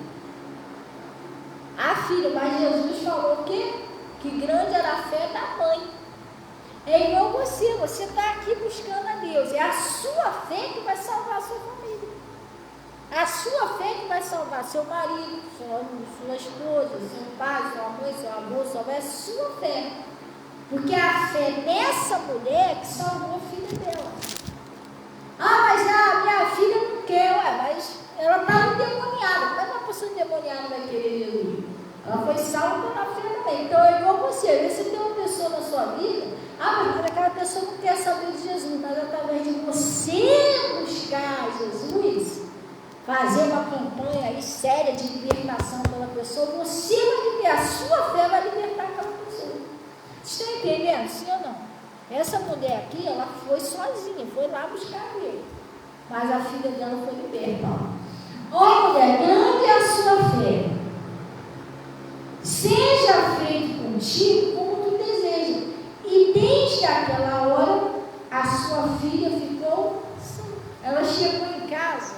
A filha, mas Jesus falou que grande era a fé da mãe. É igual você está aqui buscando a Deus. É a sua fé que vai salvar a sua família. A sua fé que vai salvar seu marido, sua esposa, seu pai, sua mãe, seu avô, sua avó. É a sua fé. Porque é a fé dessa mulher que salvou a filha dela. Ah, mas a minha filha não quer, mas ela estava endemoniada. Como é que uma pessoa endemoniada vai querer Jesus? Ela foi salva pela fé também. Então é igual você. Você tem uma pessoa na sua vida, mas aquela pessoa não quer saber de Jesus, mas através de você buscar Jesus, fazer uma campanha aí séria de libertação pela pessoa, você vai libertar, a sua fé vai libertar aquela pessoa. Vocês estão entendendo? Sim ou não? Essa mulher aqui, ela foi sozinha, foi lá buscar ele. Mas a filha dela foi liberta. Ó mulher, grande é a sua fé. Seja feito contigo como tu deseja. E desde aquela hora, a sua filha ficou sã. Ela chegou em casa,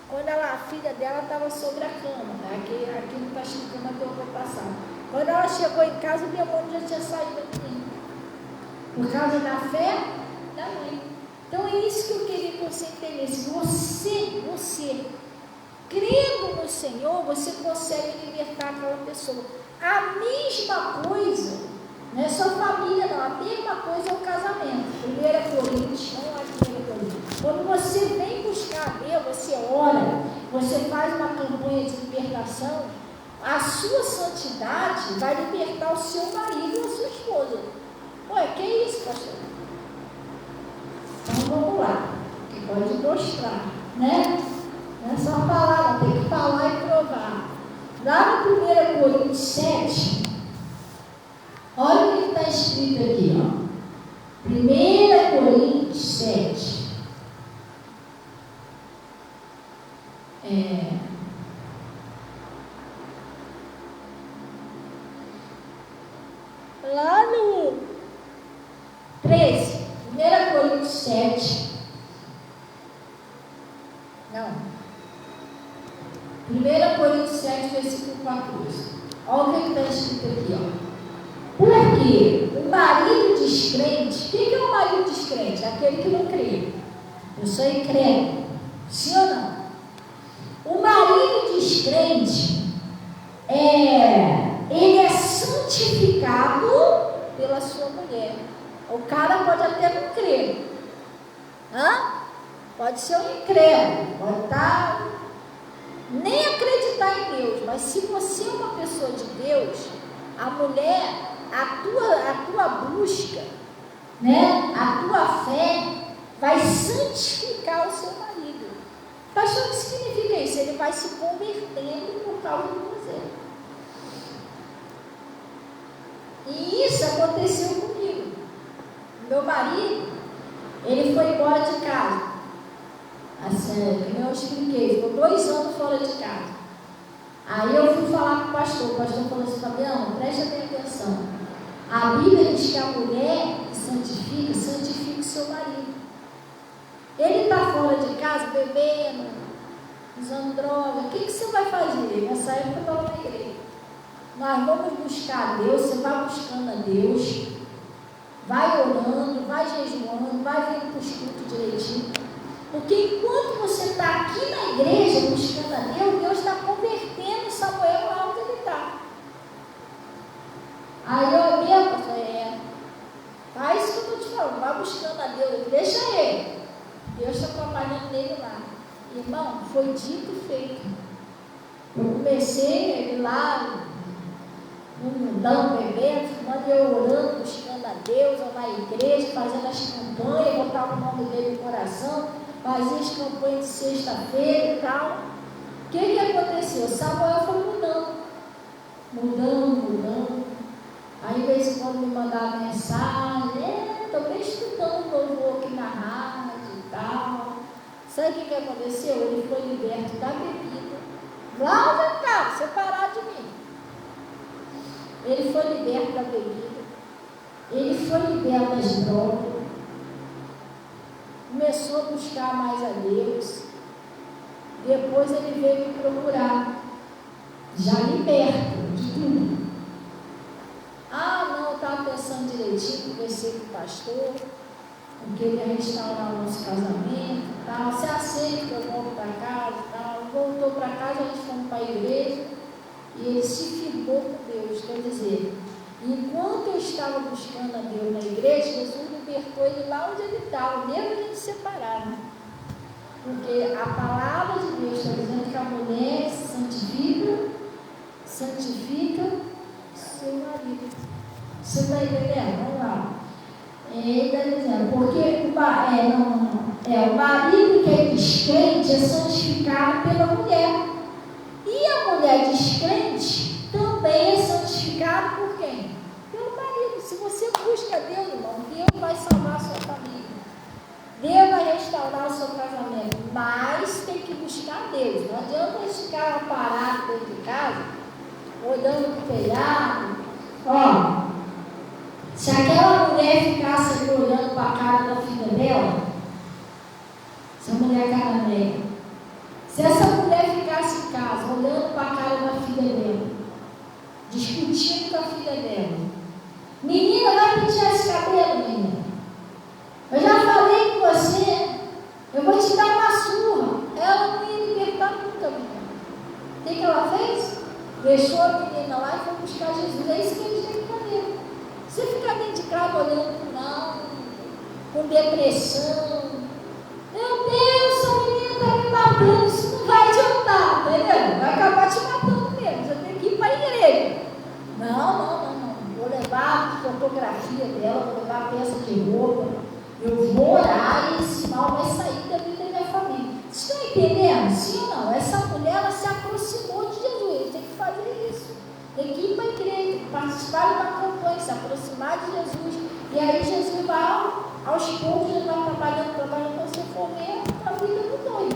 quando a filha dela estava sobre a cama. Né? Aqui não está escrito, mas eu vou passar. Quando ela chegou em casa, o demônio já tinha saído da menina. Por causa da fé da mãe. Então é isso que eu queria que você entendesse. Você, crendo no Senhor, você consegue libertar aquela pessoa. A mesma coisa, não é só família não, a mesma coisa é o casamento. 1 Coríntios, vamos lá de 1 Coríntios. Quando você vem buscar a Deus, você ora, você faz uma campanha de libertação, a sua santidade vai libertar o seu marido ou a sua esposa. Ué, que é isso, pastor? Então vamos lá, que pode mostrar, né? Não é só falar, não, tem que falar e provar. Lá no 1 Coríntios 7, olha o que está escrito aqui, ó. 1 Coríntios 7. Lá no 13, 1 Coríntios 7. Não. 1 Coríntios 7, versículo 14. Olha o que está escrito aqui, ó. Porque o marido descrente, quem é o marido descrente? Aquele que não crê. Eu sou incrédulo. Sim ou não? O marido descrente, ele é santificado pela sua mulher. O cara pode até não crer. Pode ser um incrédulo, pode estar nem acreditar em Deus, mas se você é uma pessoa de Deus, a mulher, a tua busca, né, a tua fé vai santificar o seu marido. Pastor, o que significa isso? Ele vai se convertendo por causa de você. E isso aconteceu comigo. Meu marido, ele foi embora de casa. Assim, como eu expliquei, ficou 2 anos fora de casa. Aí eu fui falar com o pastor falou assim: Fabiano, preste bem atenção. A Bíblia diz que a mulher que santifica o seu marido. Ele está fora de casa, bebendo, usando droga. O que você vai fazer? Nessa época eu estava na igreja. Nós vamos buscar a Deus, você vai buscando a Deus, vai orando, vai jejuando, vai vindo para os cultos direitinho. Porque enquanto você está aqui na igreja buscando a Deus, Deus está convertendo Samuel lá onde ele está. Aí eu mesmo falei, faz isso que eu estou te falando, vai buscando a Deus, deixa ele. Deus está trabalhando nele lá. Irmão, foi dito e feito. Eu comecei ele lá, no mundão, bebendo, fumando, eu orando, buscando a Deus, eu na igreja, fazendo as campanhas, botava o nome dele no coração, fazia as campanhas de sexta-feira e tal. O que aconteceu? Samuel foi mudando. Aí, de vez em quando, me mandava mensagem, estou bem escutando o louvor aqui na rádio e tal. Sabe o que aconteceu? Ele foi liberto da bebida. Lá onde eu estava, separado de mim. Ele foi liberto da bebida. Ele foi liberto das drogas. Começou a buscar mais a Deus. Depois ele veio me procurar, já liberto de tudo. Não, eu estava pensando direitinho, conversei com o pastor, porque ele ia restaurar o nosso casamento e tal. Você aceita que eu volto para casa e tal? Voltou para casa, a gente foi para a igreja e ele se firmou com Deus. Quer dizer, enquanto eu estava buscando a Deus na igreja, Jesus libertou ele lá onde ele estava, mesmo a gente separado. Porque a palavra de Deus está dizendo que a mulher santifica seu marido. Você está entendendo? Vamos lá. Ele está dizendo, porque o marido que é descrente é santificado pela mulher. E a mulher descrente também é santificada por quem? Pelo marido. Se você busca Deus, irmão, Deus vai salvar a sua família. Deus vai restaurar o seu casamento, mas tem que buscar Deus. Não adianta ficar parado dentro de casa, olhando para o telhado. Se aquela mulher ficasse olhando para a cara da filha dela, essa mulher cananeia, se essa mulher ficasse em casa, olhando para a cara da filha dela, discutindo com a filha dela, menina, vai pentear esse cabelo, menina. Eu já falei com você, eu vou te dar uma surra. Ela não ia libertar nunca, menina. O que ela fez? Deixou a menina lá e foi buscar Jesus. É isso que eles têm que fazer. Você ficar dentro de casa olhando com depressão. Meu Deus, essa menina está me matando. Isso não vai adiantar, entendeu? Vai acabar te matando mesmo. Você tem que ir para a igreja. Não. Vou levar a fotografia dela, vou levar a peça de roupa. Eu vou orar e esse mal vai sair da vida da minha família. Vocês estão entendendo? Sim ou não? Essa mulher, ela se aproximou de Jesus. Tem que fazer isso. Tem que ir para a igreja, tem que participar de uma campanha, se aproximar de Jesus. E aí Jesus vai, aos poucos, ele vai trabalhando. Quando você for ver, a vida mudou.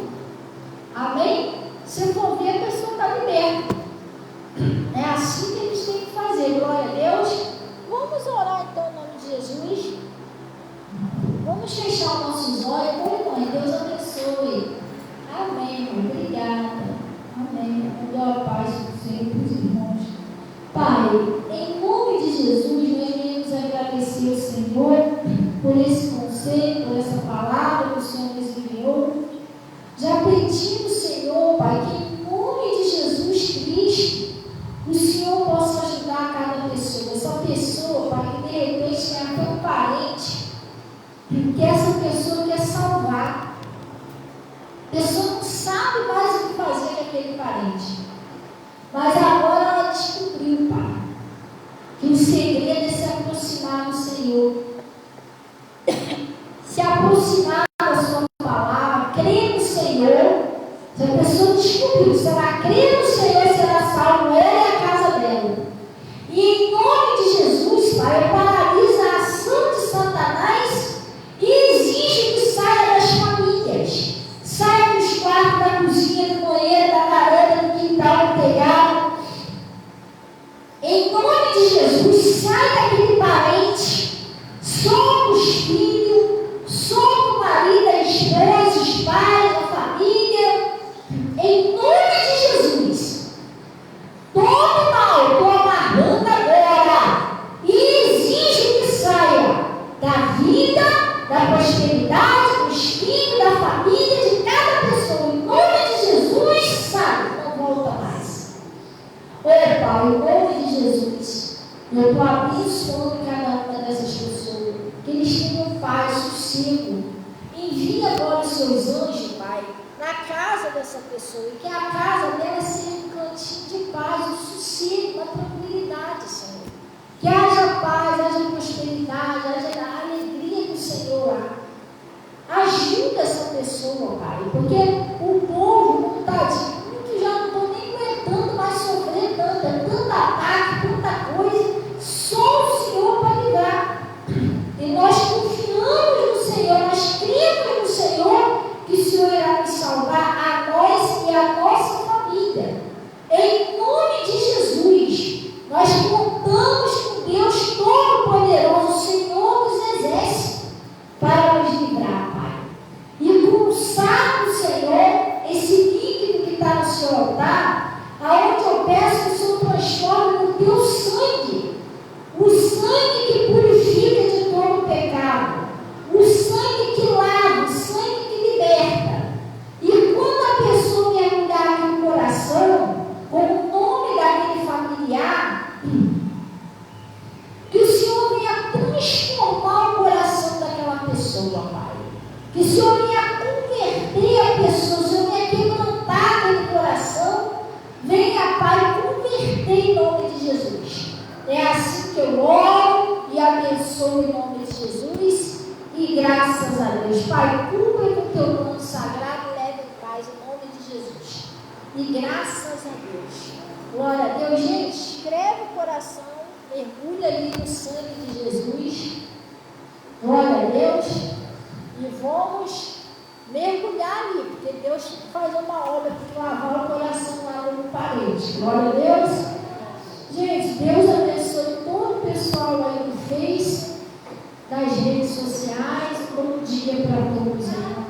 Amém? Se for ver, a pessoa está liberta. É assim que eles têm que fazer. Glória a Deus. Vamos orar então em nome de Jesus. Vamos fechar os nossos olhos. Mãe, Deus abençoe. Amém, mãe. Obrigada. Amém. Glória a paz do Senhor para os irmãos. Pai, em nome de Jesus, nós queremos agradecer ao Senhor por esse conselho, por essa palavra que o Senhor nos enviou. Já pedimos, Senhor, Pai, que em nome de Jesus Cristo, o Senhor possa ajudar cada pessoa. Essa pessoa, Pai, que de repente tem até um parente, que essa pessoa quer salvar. A pessoa não sabe mais o que fazer com aquele parente. Mas agora ela descobriu, Pai, que o segredo é se aproximar do Senhor. Se aproximar da sua palavra, crer no Senhor. Se a pessoa descobriu, se ela crer no Senhor, será salvo ela e a casa dela. E em nome de Jesus, Pai, paralisa a ação de Satanás e exige que saia das famílias, saia dos quartos, da cozinha, do banheiro, da varanda, do quintal, do telhado. Em nome de Jesus, sai daquele parente, somos filhos, somos marido, a esposa, os pais, a família. Em nome de Jesus, todo mal, estou amarrando agora e exijo que saia da vida, da prosperidade, dos filhos, da família, de cada pessoa. Em nome de Jesus, sai, não volta mais. Pai, em nome de Jesus, eu estou abençoando cada uma dessas pessoas, que eles tenham paz, sossego. Envia agora os seus anjos, Pai, na casa dessa pessoa, e que a casa dela seja um canto momentinho de paz, um sossego, uma tranquilidade, Senhor. Que haja paz, haja prosperidade, haja a alegria do Senhor. Ajuda essa pessoa, Pai, porque o povo, tadinho, que já não estou nem aguentando mais sofrer tanto ataque, tanta coisa, só o Senhor para livrar. E nós confiamos no Senhor, nós cremos no Senhor, que o Senhor irá nos salvar, a nós e a nossa família. Em nome de Jesus, nós contamos com Deus Todo-Poderoso, o Senhor dos Exércitos, para nos livrar, Pai. E com o sangue do Senhor, esse líquido que está no seu altar, aonde eu peço que o Senhor transforme no teu sangue, o sangue que purifica de todo pecado, o sangue que lava, o sangue que liberta. E quando a pessoa mergulhar aqui no coração, com o nome daquele familiar, que o Senhor venha transformar o coração daquela pessoa, Pai. Que o Senhor venha converter a pessoa, o Senhor venha quebrantar aquele coração, venha, Pai, converter em nome de Jesus. É assim que eu oro e abençoo em nome de Jesus. E graças a Deus, Pai, cumpra com o teu nome sagrado e leve em paz em nome de Jesus. E graças a Deus. Glória a Deus, gente. Escreve o coração, mergulha ali no sangue de Jesus. Glória a Deus. E vamos mergulhar ali, porque Deus faz uma obra para lavar o coração lá no parede. Glória a Deus. Gente, Deus abençoe todo o pessoal aí do Face, das redes sociais. Bom dia para todos aí.